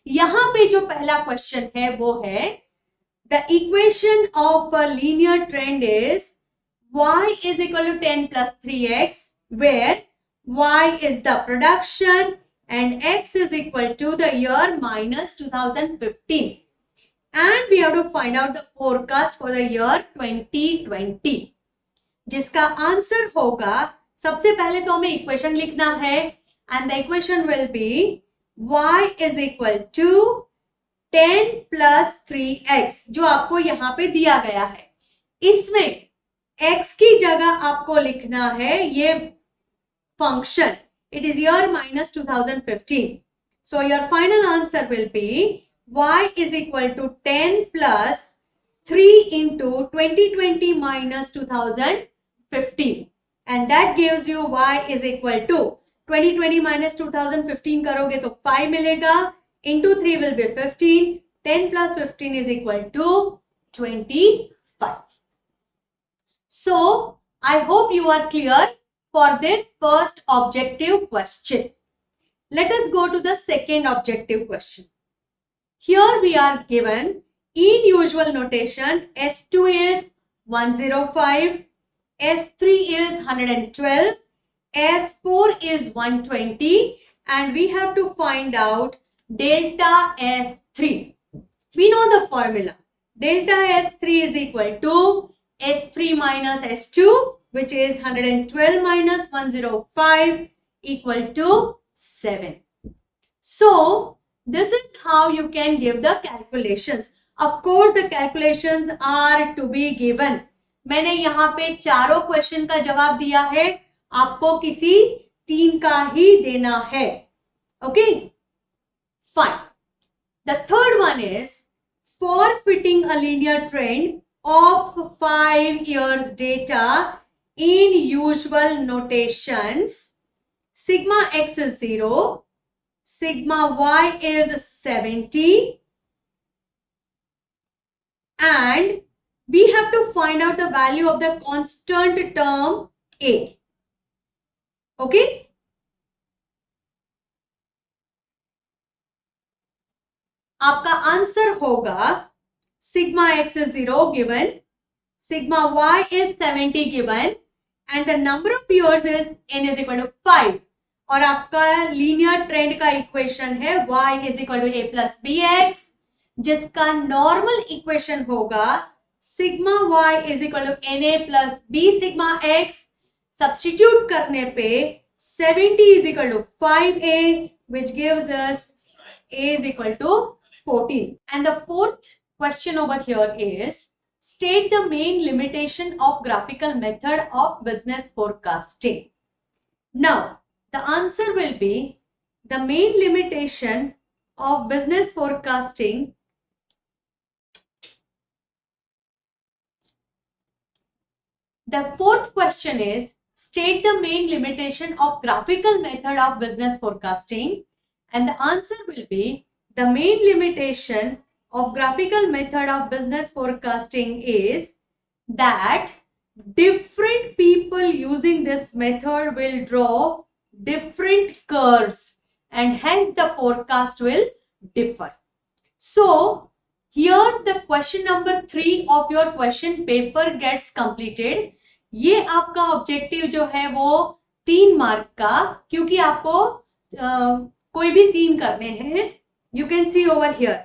यहां पे जो पहला question है वो है the equation of a linear trend is y is equal to 10 plus 3x, where y is the production and x is equal to the year minus 2015, and we have to find out the forecast for the year 2020, जिसका answer होगा सबसे पहले तो हमें equation लिखना है, and the equation will be y is equal to 10 plus 3x, जो आपको यहाँ पे दिया गया है. इसमें x की जगह आपको लिखना है ये function. It is year minus 2015. So your final answer will be y is equal to 10 plus 3 into 2020 minus 2015. And that gives you y is equal to 2020 minus 2015 करोगे तो 5 मिलेगा, into 3 will be 15, 10 plus 15 is equal to 25. So I hope you are clear for this first objective question. Let us go to the second objective question. Here we are given in usual notation S2 is 105, S3 is 112, S4 is 120, and we have to find out delta S3. We know the formula. Delta S3 is equal to S3 minus S2, which is 112 minus 105 equal to 7. So this is how you can give the calculations. Of course, the calculations are to be given. मैंने यहाँ पे चारों question का जवाब दिया है, आपको किसी 3 का ही देना है. Okay, fine. The third one is for fitting a linear trend of 5 years data in usual notations, sigma x is 0, sigma y is 70, and we have to find out the value of the constant term a. Okay? आपका answer होगा sigma x is 0 given, sigma y is 70 given, and the number of years is n is equal to 5. और आपका linear trend का equation है y is equal to a plus bx, जिसका normal equation होगा sigma y is equal to na plus b sigma x. Substitute करने पे 70 is equal to 5a, which gives us a is equal to 14. And the fourth question over here is state the main limitation of graphical method of business forecasting. Now, the answer will be the main limitation of business forecasting The fourth question is state the main limitation of graphical method of business forecasting, and the answer will be the main limitation of graphical method of business forecasting is that different people using this method will draw different curves and hence the forecast will differ. So here the question number 3 of your question paper gets completed. ये आपका objective जो है वो 3 mark का, क्योंकि आपको कोई भी 3 करने हैं. You can see over here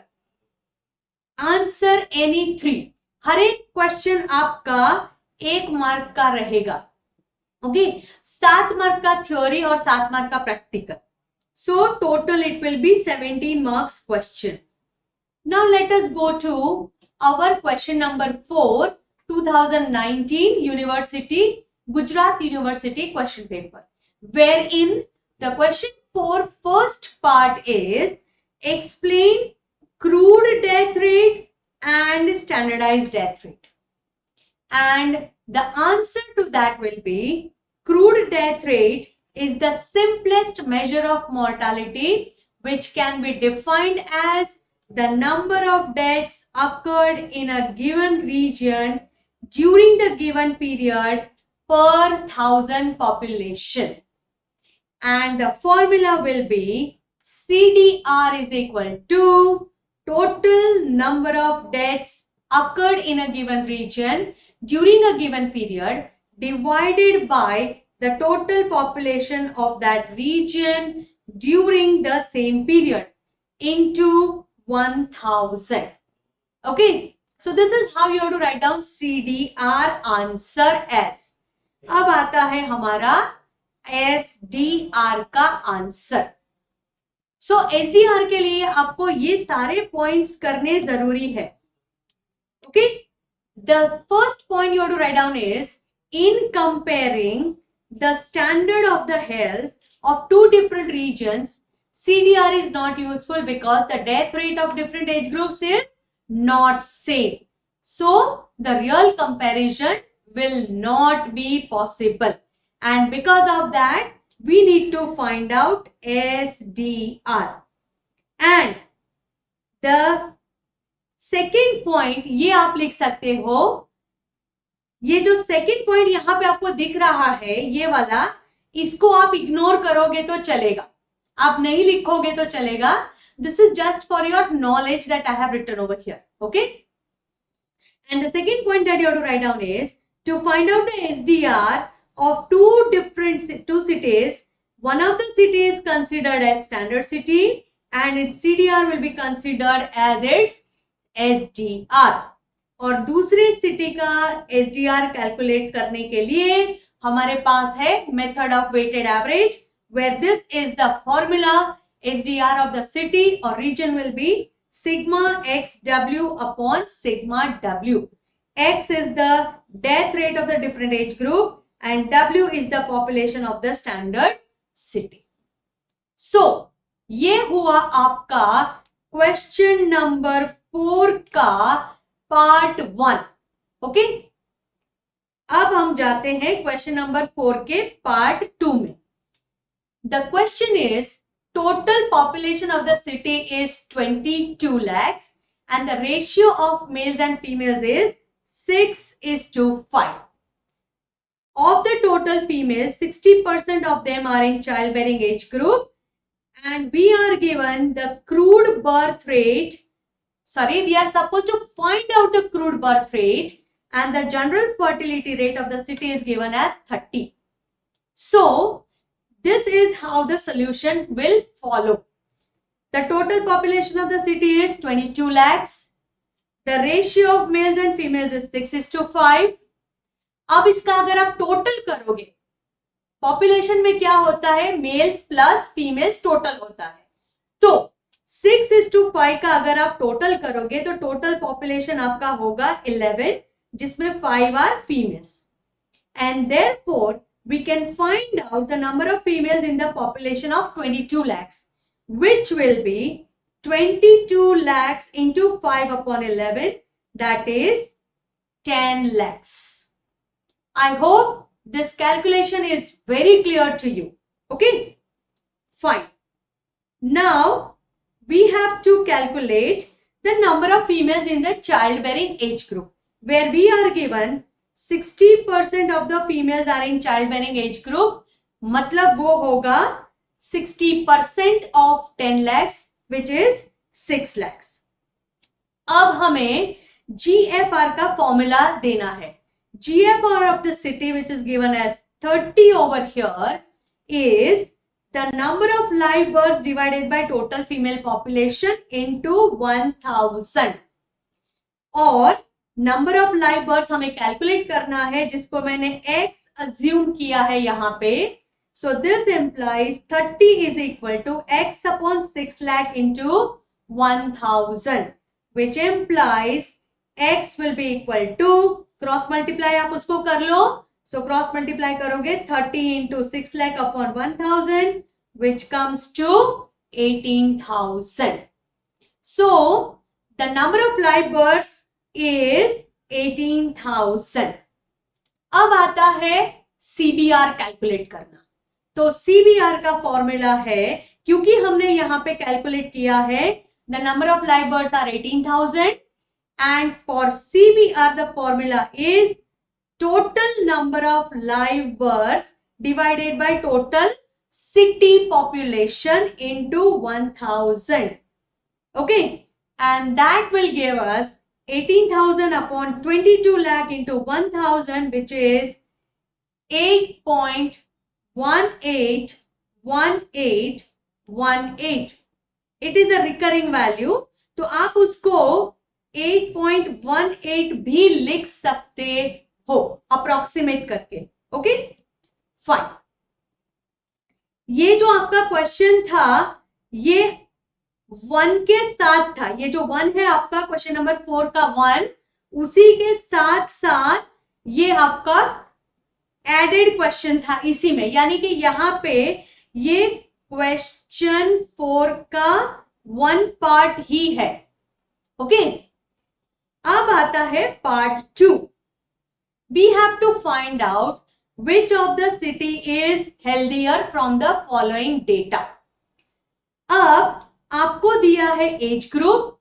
answer any 3. हर एक क्वेश्चन आपका 1 मार्क का रहेगा. ओके, 7 मार्क का थ्योरी और 7 मार्क का practical. So total it will be 17 marks question. Now let us go to our question number 4, 2019 University, Gujarat University question paper, wherein the question 4 first part is explain crude death rate and standardized death rate, and the answer to that will be crude death rate is the simplest measure of mortality which can be defined as the number of deaths occurred in a given region during the given period per 1000 population, and the formula will be CDR is equal to total number of deaths occurred in a given region during a given period divided by the total population of that region during the same period into 1000. Okay. So this is how you have to write down CDR answer as. अब आता है हमारा SDR का answer. So SDR के लिए आपको ये सारे पॉइंट्स करने जरूरी है. Okay, the first point you have to write down is in comparing the standard of the health of two different regions, CDR is not useful because the death rate of different age groups is not same. So the real comparison will not be possible. And because of that, we need to find out SDR. And the second point, ये आप लिख सकते हो, ये जो second point यहां पे आपको दिख रहा है ये वाला, इसको आप इग्नोर करोगे तो चलेगा, आप नहीं लिखोगे तो चलेगा. This is just for your knowledge that I have written over here. Okay. And the second point that you have to write down is to find out the SDR of two cities. One of the cities is considered as standard city and its CDR will be considered as its SDR. और दूसरे city का SDR calculate करने के लिए हमारे पास है method of weighted average, where this is the formula. SDR of the city or region will be sigma xw upon sigma w. X is the death rate of the different age group and W is the population of the standard city. So ये हुआ आपका question number 4 का part 1. Okay, अब हम जाते हैं question number 4 के part 2 में. The question is total population of the city is 22 lakhs and the ratio of males and females is 6:5. Of the total females, 60% of them are in childbearing age group and we are given the crude birth rate. We are supposed to find out the crude birth rate and the general fertility rate of the city is given as 30. So this is how the solution will follow. The total population of the city is 22 lakhs. The ratio of males and females is 6:5. अब इसका अगर आप total करोगे, population में क्या होता है, mails plus females total होता है. तो 6:5 का अगर आप टोटल करोगे तो टोटल पॉपुलेशन आपका होगा 11, जिसमें 5 are females. And therefore we can find out the number of females in the population of 22 lakhs, which will be 22 lakhs into 5 upon 11, that is 10 lakhs. I hope this calculation is very clear to you. Okay, fine. Now we have to calculate the number of females in the childbearing age group, where we are given 60% of the females are in childbearing age group. मतलब वो होगा 60% of 10 lakhs, which is 6 lakhs. अब हमें GFR का formula देना है. GFR of the city, which is given as 30 over here, is the number of live births divided by total female population into 1000. और number of live birth हमें calculate करना है, जिसको मैंने x अज्यूम किया है यहाँ पे. So this implies 30 is equal to x upon 6 lakh into 1000, which implies x will be equal to, cross multiply आप उसको कर लो. सो क्रॉस मल्टीप्लाई करोगे 30 into 6 lakh upon 1000, which comes to 18,000. So the number of live birth is 18,000. अब आता है CBR calculate करना. तो CBR का फॉर्मूला है, क्योंकि हमने यहां पे कैलकुलेट किया है the number of live births are 18,000 and for CBR the formula is total number of live births divided by total city population into 1000. Okay, and that will give us 18,000 upon 22 lakh into 1000, which is 8.181818. It is a recurring value, तो आप उसको 8.18 भी लिख सकते हो approximate करके. Okay, fine. ये जो आपका क्वेश्चन था ये 1 के साथ था. ये जो 1 है आपका क्वेश्चन नंबर 4 का 1, उसी के साथ साथ ये आपका एडेड क्वेश्चन था इसी में, यानी कि यहाँ पे ये क्वेश्चन 4 का 1 पार्ट ही है। ओके, अब आता है part 2। We have to find out which of the city is healthier from the following data। अब आपको दिया है एज ग्रुप,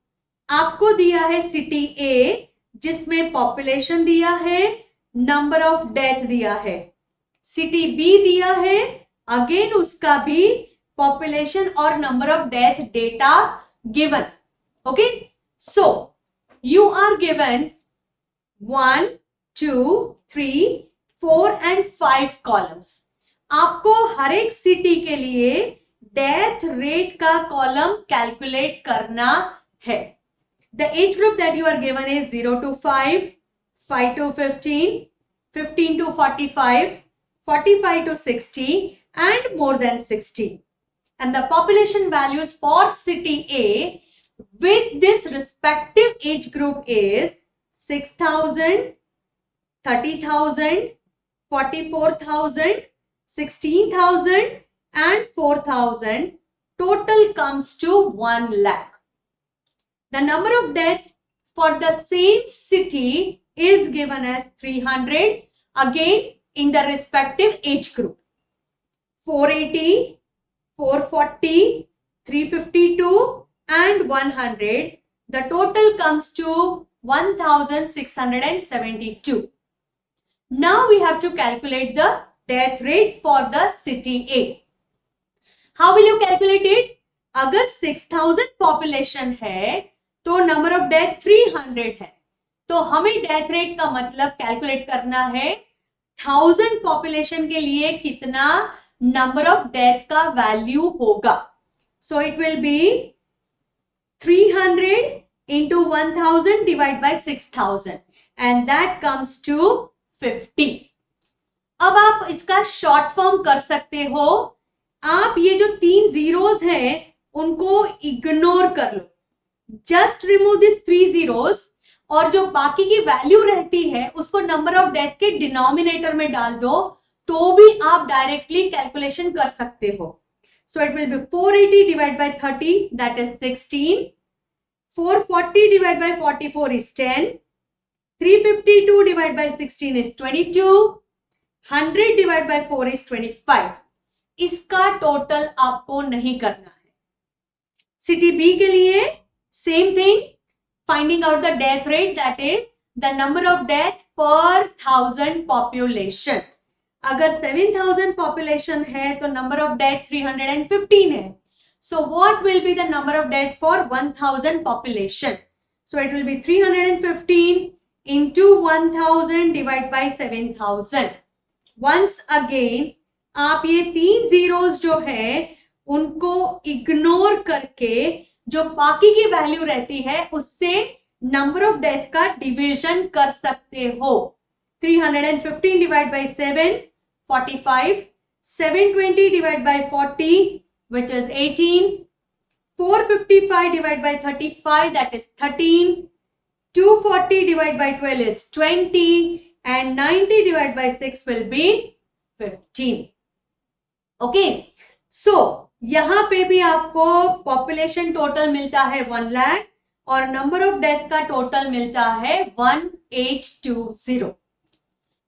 आपको दिया है सिटी ए जिसमें पॉपुलेशन दिया है, नंबर ऑफ डेथ दिया है, सिटी बी दिया है, अगेन उसका भी पॉपुलेशन और number of death data given. Okay, so you are given 1, 2, 3, 4 and 5 columns. आपको हर एक सिटी के लिए डेथ रेट का कॉलम कैलकुलेट करना है। The age group that you are given is 0 to 5, 5 to 15, 15 to 45, 45 to 60 and more than 60. And the population values for city A with this respective age group is 6,000, 30,000, 44,000, 16,000 and 4,000. Total comes to 1 lakh. The number of death for the same city is given as 300, again in the respective age group. 480, 440, 352 and 100. The total comes to 1,672. Now we have to calculate the death rate for the city A. How will you calculate it? अगर 6,000 population है तो number of death 300 है, तो हमें death rate का मतलब calculate करना है 1000 पॉपुलेशन के लिए कितना नंबर ऑफ डेथ का वैल्यू होगा। So it will be 300 into 1000 divide by 6000 and that comes to 50। अब आप इसका शॉर्ट फॉर्म कर सकते हो, आप ये जो 3 जीरोस हैं उनको इग्नोर कर लो, जस्ट रिमूव दिस 3 जीरोस और जो बाकी की वैल्यू रहती है उसको नंबर ऑफ डेथ के डिनोमिनेटर में डाल दो, तो भी आप डायरेक्टली कैलकुलेशन कर सकते हो। सो it will B 480 divide by 30 that is 16, 440 divide by 44 is 10, 352 divide by 16 is 22, 100 divide by 4 is 25। इसका टोटल आपको नहीं करना है। सिटी बी के लिए same thing, finding out the death rate, that is the number of death per 1000 population। अगर 7000 population है तो number of death 315 है। So what will be the number of death for 1000 population? So it will be 315 into 1000 divided by 7000। Once again आप ये 3 zeros जो है उनको ignore करके जो बाकी की वैल्यू रहती है उससे नंबर ऑफ डेथ का डिवीजन कर सकते हो। 315 divide by 7 45, 720 divide by 40 which is 18, 455 divide by 35 that is 13, 240 divide by 12 is 20 and 90 divide by 6 will be 15। Okay, so यहां पे भी आपको पॉपुलेशन टोटल मिलता है 1 लाख और नंबर ऑफ डेथ का टोटल मिलता है 1820।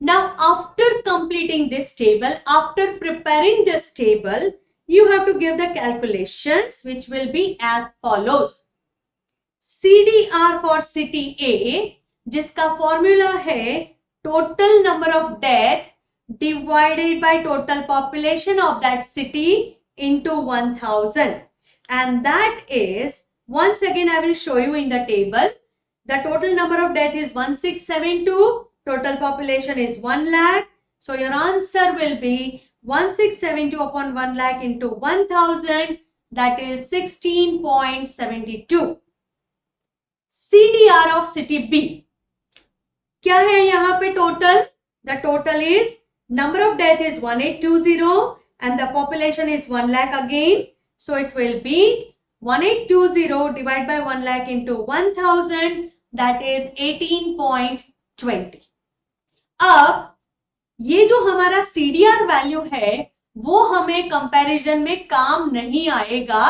Now after completing this table, after preparing this table, you have to give the calculations which will be as follows। CDR for city A जिसका फॉर्मूला है total number of death divided by total population of that city into 1000, and that is, once again I will show you in the table, the total number of death is 1672, total population is 1 lakh, so your answer will be 1672 upon 1 lakh into 1000, that is 16.72। CDR of city B क्या है यहाँ पे total? The total is, number of death is 1820 and the population is 1 lakh again, so it will be 1820 divided by 1 lakh into 1000, that is 18.20। अब ये जो हमारा CDR value है वो हमें कंपैरिजन में काम नहीं आएगा।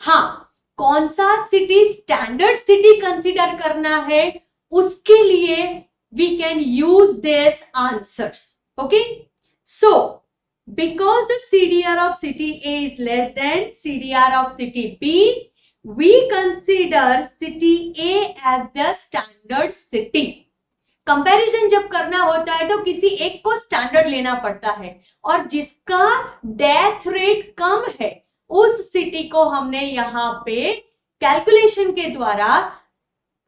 हाँ, कौन सा सिटी स्टैंडर्ड सिटी कंसीडर करना है उसके लिए we can use this answers. Okay, so because the CDR of city A is less than CDR of city B, we consider city A as the standard city. Comparison जब करना होता है तो किसी एक को स्टैंडर्ड लेना पड़ता है और जिसका डेथ रेट कम है उस सिटी को हमने यहाँ पे कैलकुलेशन के द्वारा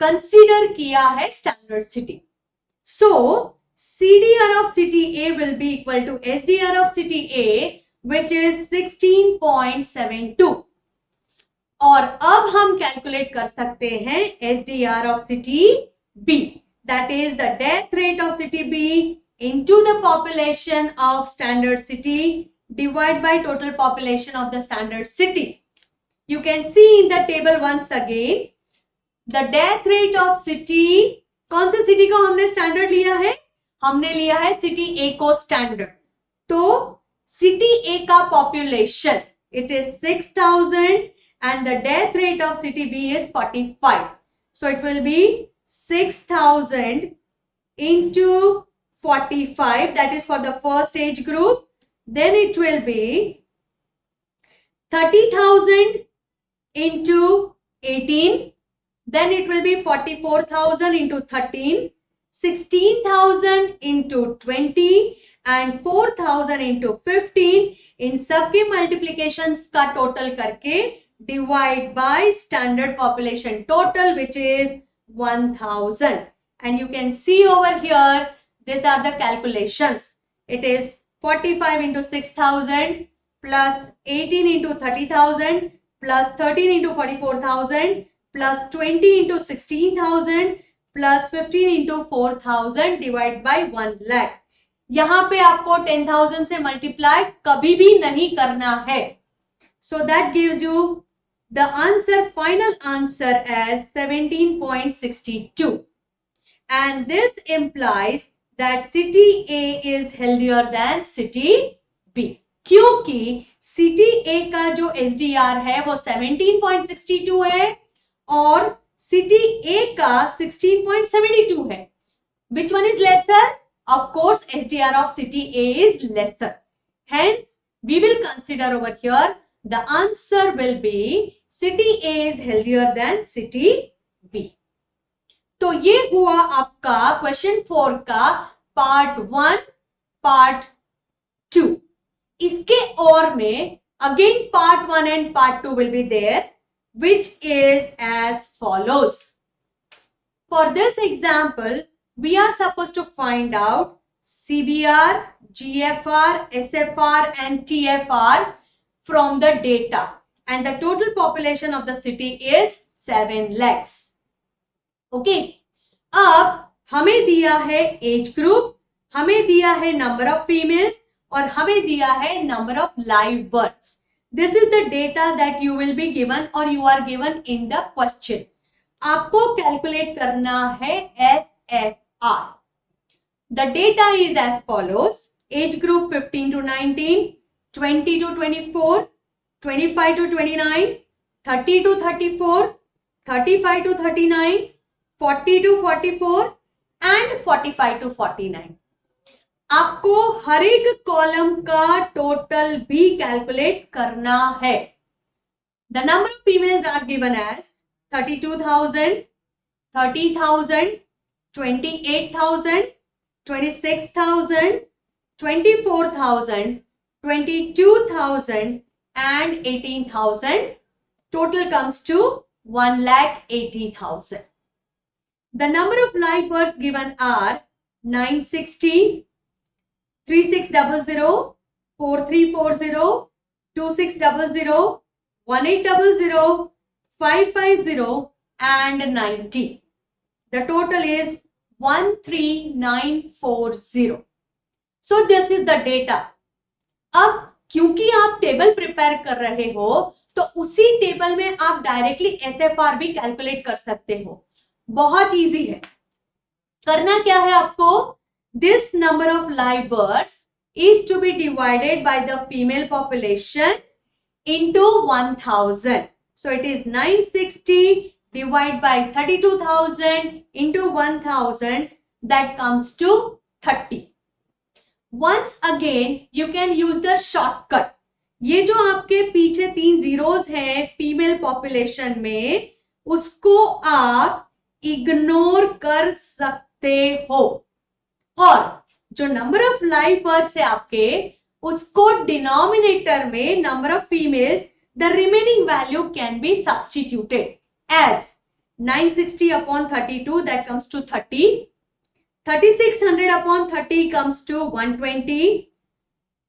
कंसीडर किया है standard city. So CDR of city A will be equal to SDR of city A, which is 16.72। और अब हम कैलकुलेट कर सकते हैं SDR of city B, that is the death rate of city B into the population of standard city divided by total population of the standard city. You can see in the table once again the death rate of city, कौन से city को हमने standard लिया है? हमने लिया है city A को स्टैंडर्ड। तो सिटी A का population it is 6000 and the death rate of city B is 45. So it will be 6000 into 45, that is for the first age group. Then it will be 30,000 into 18. Then it will be 44,000 into 13, 16,000 into 20 and 4,000 into 15. इन सब के multiplications का total करके divide by standard population total which is 1000. And you can see over here these are the calculations. It is 45 into 6000 plus 18 into 30,000 plus 13 into 44,000 plus 20 into 16,000 plus 15 into 4,000 divided by 1 lakh. यहाँ पे आपको 10,000 से multiply कभी भी नहीं करना है. So that gives you the answer, final answer as 17.62. And this implies that city A is healthier than city B. क्योंकि city A का जो SDR है वो 17.62 है और city A का 16.72 है. Which one is lesser? Of course, SDR of city A is lesser. Hence, we will consider over here the answer will be city A is healthier than city B. तो ये हुआ आपका question 4 का part 1, part 2. इसके और में again part 1 and part 2 will be there, which is as follows. For this example, we are supposed to find out CBR, GFR, SFR and TFR from the data, and the total population of the city is 7 lakhs. Okay. अब हमें दिया है age group, हमें दिया है number of females और हमें दिया है number of live births. This is the data that you will be given और you are given in the question. आपको कैलकुलेट करना है SFR. The data is as follows. Age group 15 to 19, 20 to 24, 25 to 29, 30 to 34, 35 to 39, 40 to 44 and 45 to 49. आपको हर एक column का total भी calculate करना है. The number of females are given as 32,000, 30,000, 28,000, 26,000, 24,000, 22,000 and 18,000. Total comes to 1,80,000. The number of live births given are 960, 3600, 4340, 2600, 1800, 550 and 90. The total is 13940. So this is the data. अब क्योंकि आप टेबल प्रिपेयर कर रहे हो तो उसी टेबल में आप डायरेक्टली SFR भी कैलकुलेट कर सकते हो. बहुत इजी है. करना क्या है आपको, this number of live births is to be divided by the female population into 1000. So it is 960 divided by 32,000 into 1000, that comes to 30. Once again you can use the shortcut. ये जो आपके पीछे 3 zeros हैं female population में, उसको आप ignore कर सकते हो, और जो नंबर ऑफ लाइव बर्थ है आपके, उसको डिनोमिनेटर में number of females, the remaining value can be substituted as 960 upon 32, that comes to 30. 3600 upon 30 comes to 120.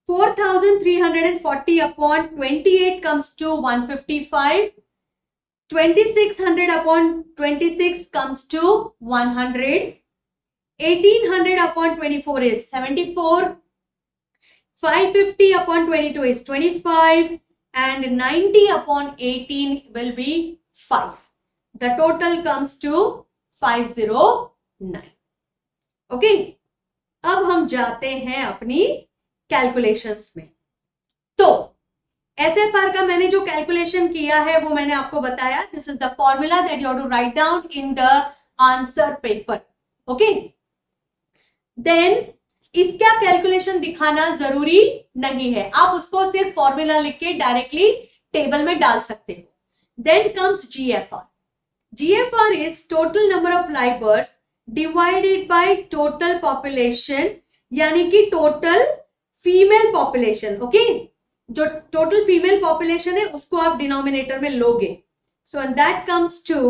4340 upon 28 comes to 155. 2600 upon 26 comes to 100. 1800 upon 24 is 74. 550 upon 22 is 25. And 90 upon 18 will be 5. The total comes to 509. Okay, अब हम जाते हैं अपनी calculations में. तो एसएफआर का मैंने जो कैलकुलेशन किया है वो मैंने आपको बताया. This is the formula that you have to write down in the answer paper. Okay, then इसका कैलकुलेशन दिखाना जरूरी नहीं है, आप उसको सिर्फ फॉर्मूला लिख के डायरेक्टली टेबल में डाल सकते हो. Then comes GFR. GFR is total number of live births divided by total population, यानी कि टोटल फीमेल पॉपुलेशन. ओके, जो टोटल फीमेल पॉपुलेशन है उसको आप डिनोमिनेटर में लोगे. So that comes to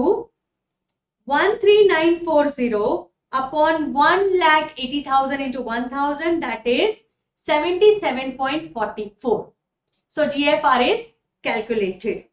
13940 upon 1,80,000 into 1000, that is 77.44. So GFR is calculated.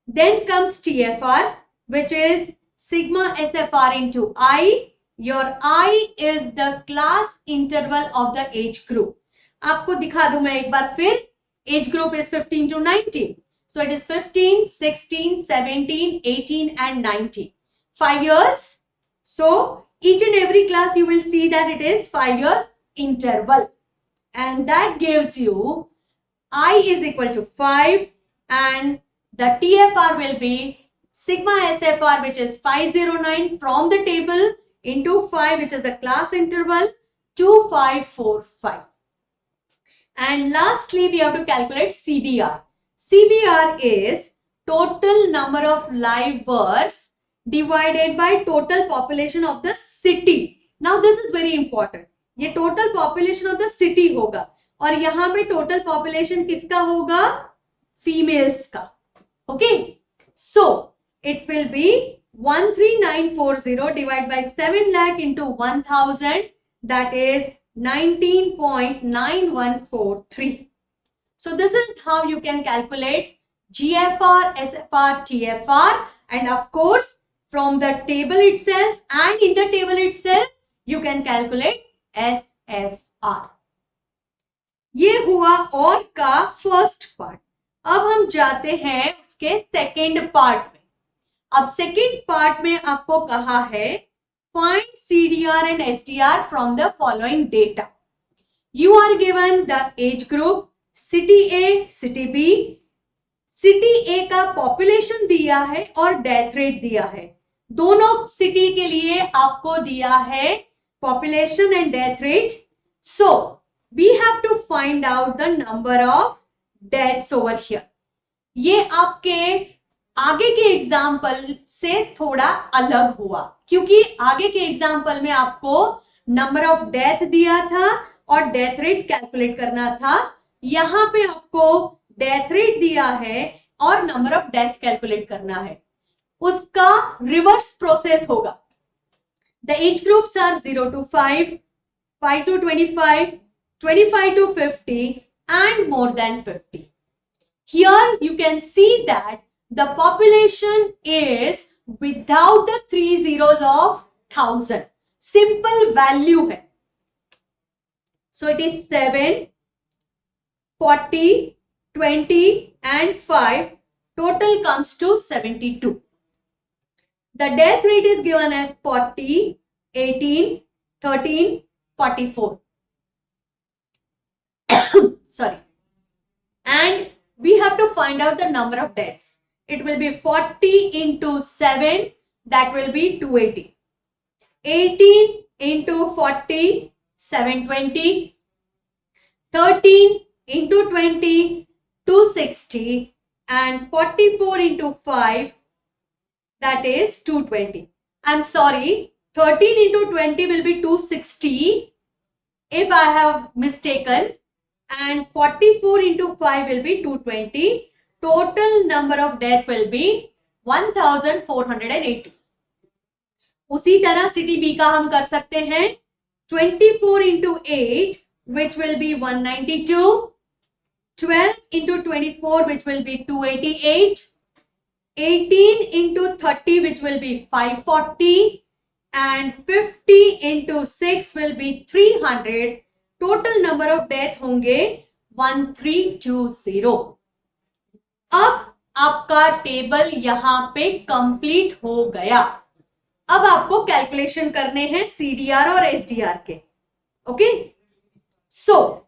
Then comes TFR, which is sigma SFR into I. Your I is the class interval of the age group. आपको दिखा दूं मैं एक बार फिर. Age group is 15 to 19. So it is 15, 16, 17, 18 and 19. 5 years. So each and every class you will see that it is 5 years interval, and that gives you I is equal to 5, and the TFR will be sigma SFR, which is 509 from the table into 5, which is the class interval, 2545. And lastly we have to calculate CBR. CBR is total number of live births divided by total population of the city. Now this is very important. ये total population of the city होगा, और यहाँ पे total population किसका होगा? Females का. Okay, so it will be 13940 divided by 7 lakh into 1000, that is 19.9143. So this is how you can calculate GFR, SFR, TFR, and of course from the table itself, and in the table itself you can calculate SFR. ये हुआ और का first part. अब हम जाते हैं उसके second part में. अब सेकेंड पार्ट में आपको कहा है find CDR and SDR from the following data. You are given the age group, city A, city B. City A का पॉपुलेशन दिया है और डेथ रेट दिया है. दोनों सिटी के लिए आपको दिया है population and death rate. So we have to find out the number of deaths over here. ये आपके आगे के एग्जाम्पल से थोड़ा अलग हुआ, क्योंकि आगे के एग्जाम्पल में आपको नंबर ऑफ डेथ दिया था और डेथ रेट कैलकुलेट करना था. यहां पे आपको डेथ रेट दिया है और नंबर ऑफ डेथ कैलकुलेट करना है. उसका रिवर्स प्रोसेस होगा. The age groups are 0 to 5, 5 to 25, 25 to 50 and more than 50. Here you can see that the population is without the 3 zeros of 1000. Simple value है. So it is 7, 40, 20 and 5. Total comes to 72. The death rate is given as 40, 18, 13, 44. Sorry. And we have to find out the number of deaths. It will be 40 into 7, that will be 280. 18 into 40, 720. 13 into 20, 260. And 44 into 5, that is 220. I'm sorry, 13 into 20 will be 260 if I have mistaken, and 44 into 5 will be 220. Total number of death will be 1480. उसी तरह city B का हम कर सकते हैं 24 into 8 which will be 192, 12 into 24 which will be 288, 18 into 30 which will be 540, and 50 into 6 will be 300. Total number of death होंगे 1320. अब आपका टेबल यहां पे कंप्लीट हो गया. अब आपको कैलकुलेशन करने हैं सीडीआर और एसडीआर के. Okay, so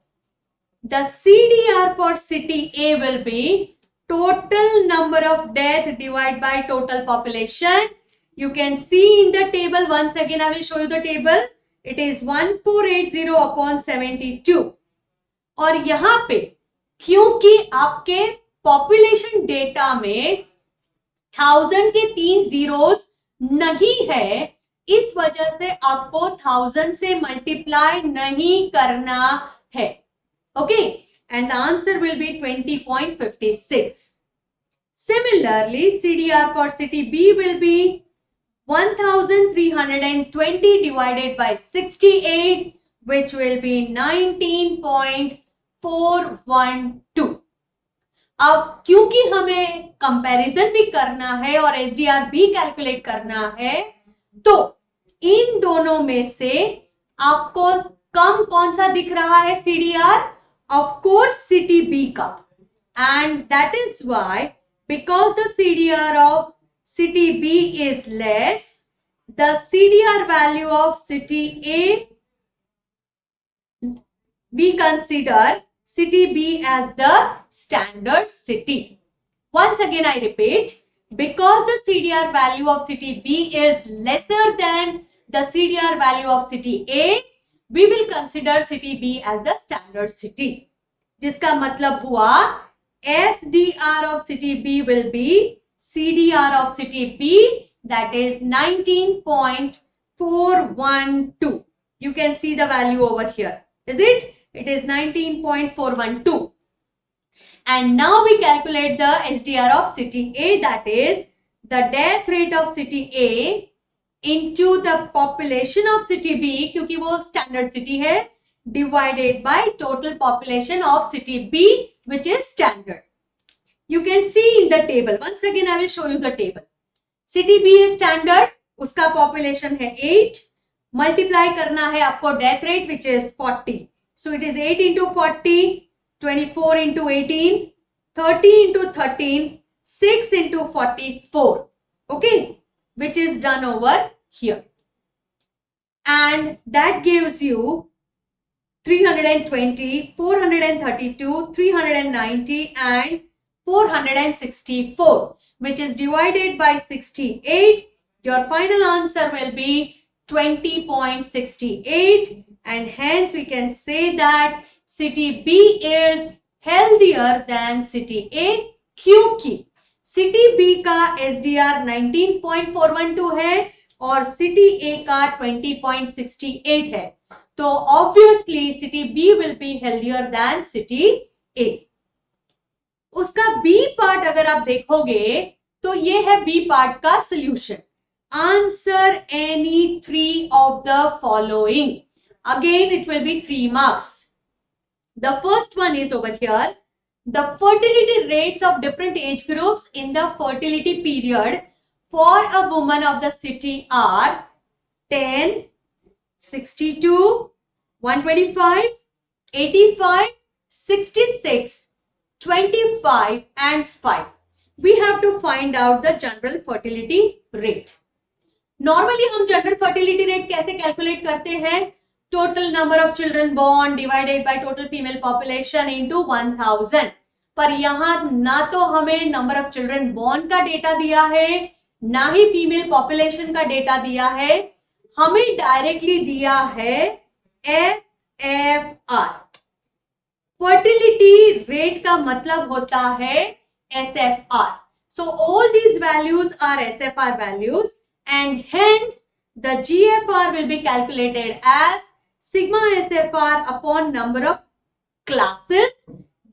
the CDR for city A will be total number of death divided by total population. You can see in the table. Once again I will show you the table. It is 1480 upon 72. और यहां पे क्योंकि आपके population data में 1000 के 3 zeros नहीं है, इस वजह से आपको 1000 से मल्टीप्लाई नहीं करना है. Okay, and the answer will be 20.56. Similarly, CDR for city B will be 1320 divided by 68, which will be 19.412. अब क्योंकि हमें कंपैरिजन भी करना है और एसडीआर भी कैलकुलेट करना है, तो इन दोनों में से आपको कम कौन सा दिख रहा है CDR? Of course city B का, and that is why because the CDR of city B is less, the CDR value of city A, we consider city B as the standard city. Once again I repeat, because the CDR value of city B is lesser than the CDR value of city A, we will consider city B as the standard city. जिसका मतलब हुआ SDR of city B will be CDR of city B, that is 19.412. You can see the value over here. Is it? It is 19.412. And now we calculate the SDR of city A, that is the death rate of city A into the population of city B, क्योंकि वो standard city है, divided by total population of city B, which is standard. You can see in the table. Once again I will show you the table. City B is standard, उसका population है 8, multiply करना है आपको death rate which is 40. So it is 8 into 40, 24 into 18, 30 into 13, 6 into 44. Okay, which is done over here. And that gives you 320, 432, 390 and 464, which is divided by 68. Your final answer will be 20.68, and hence we can say that city B is healthier than city A, क्योंकि city B का SDR 19.412 है और city A का 20.68 है. तो obviously city B will be healthier than city A. उसका B part अगर आप देखोगे तो ये है बी पार्ट का solution. Answer any 3 of the following. Again it will be 3 marks. The first one is over here. The fertility rates of different age groups in the fertility period for a woman of the city are 10, 62, 125, 85, 66, 25 and 5. We have to find out the general fertility rate. Normally हम general fertility rate कैसे calculate करते हैं? total number of children born divided by total female population into 1000. पर यहाँ ना तो हमें number of children born का डेटा दिया है, ना ही फीमेल पॉपुलेशन का डेटा दिया है, हमें डायरेक्टली दिया है SFR. फर्टिलिटी रेट का मतलब होता है SFR. So all these values are SFR values and hence the GFR will be calculated as sigma SFR upon number of classes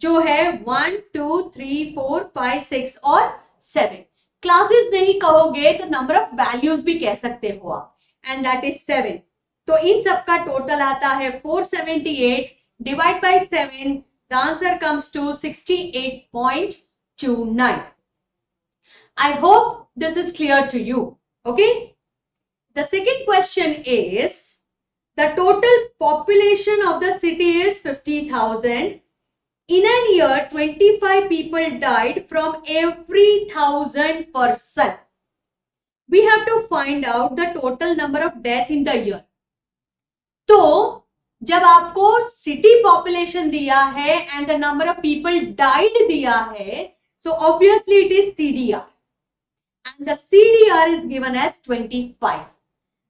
जो है 1, 2, 3, 4, 5, 6 और 7. क्लासेस नहीं कहोगे तो नंबर ऑफ वैल्यूज भी कह सकते हो आप, एंड दैट इज 7. तो इन सबका टोटल आता है 478 divide by 7. The answer comes to 68.29. I hope this is clear to you. Okay. The second question is the total population of the city is 50,000. In an year, 25 people died from every 1,000 person. We have to find out the total number of death in the year. तो जब आपको city population दिया है and the number of people died दिया है, so obviously it is CDR. And the CDR is given as 25.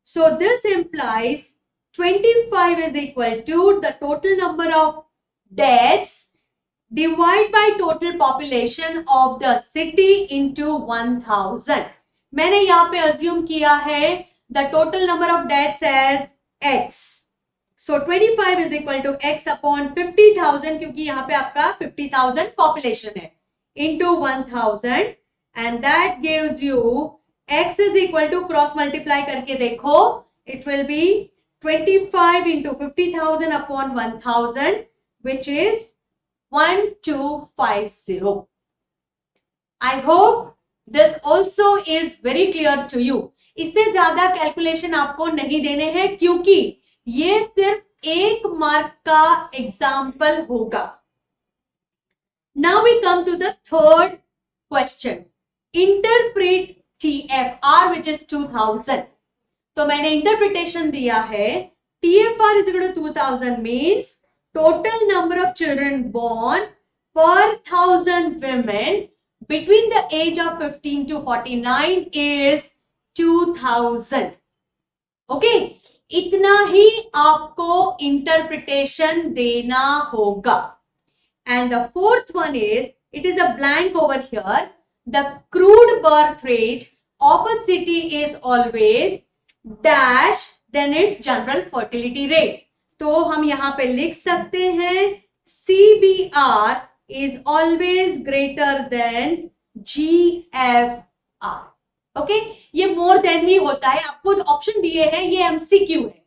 So this implies 25 is equal to the total number of deaths divided by total population of the city into 1000. मैंने यहाँ पे assume किया है the total number of deaths as X. So 25 is equal to X upon 50,000 क्योंकि यहाँ पे आपका 50,000 population है into 1000. And that gives you X is equal to cross multiply करके देखो, it will be 25 into 50,000 upon 1000 which is 1250. I hope this also is very clear to you. इससे ज्यादा calculation आपको नहीं देने हैं क्योंकि ये सिर्फ एक मार्क का एग्जाम्पल होगा. Now we come to the third question. Interpret TFR which is 2000. तो मैंने इंटरप्रिटेशन दिया है TFR is equal to 2000 means total number of children born per 1000 women between the age of 15 to 49 is 2000. Okay, इतना ही आपको interpretation देना होगा. And the fourth one is, it is a blank over here. The crude birth rate of a city is always dash then its general fertility rate. तो हम यहाँ पे लिख सकते हैं CBR is always greater than GFR. Okay, ये more then he होता है. आपको जो ऑप्शन दिए हैं ये MCQ है,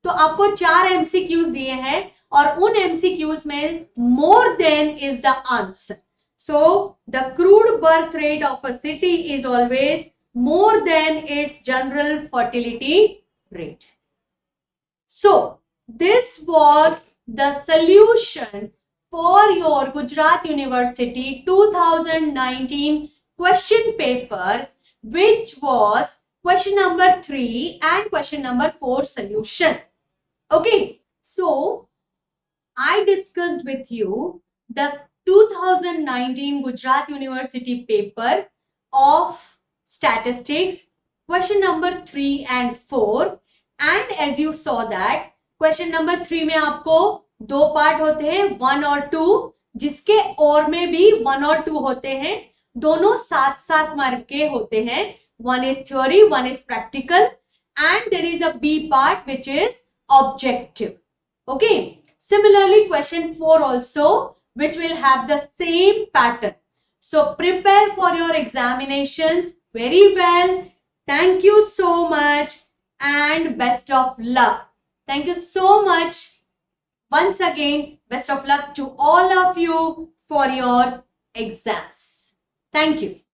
तो आपको 4 MCQs दिए हैं और उन MCQs में more than is the answer. So the crude birth rate of a city is always more than its general fertility rate. So this was the solution for your Gujarat University 2019 question paper, which was question number 3 and question number 4 solution. Okay, so I discussed with you the 2019 Gujarat University paper of statistics, question number 3 and 4, and as you saw that question number 3 में आपको 2 part होते हैं 1 और 2, जिसके और में भी 1 और 2 होते हैं. दोनों 7-7 मार्क के होते हैं. 1 is theory, 1 is practical, and there is a B part which is objective. Okay. Similarly, question 4 also, which will have the same pattern. So prepare for your examinations very well. Thank you so much and best of luck. Thank you so much. Once again, best of luck to all of you for your exams. Thank you.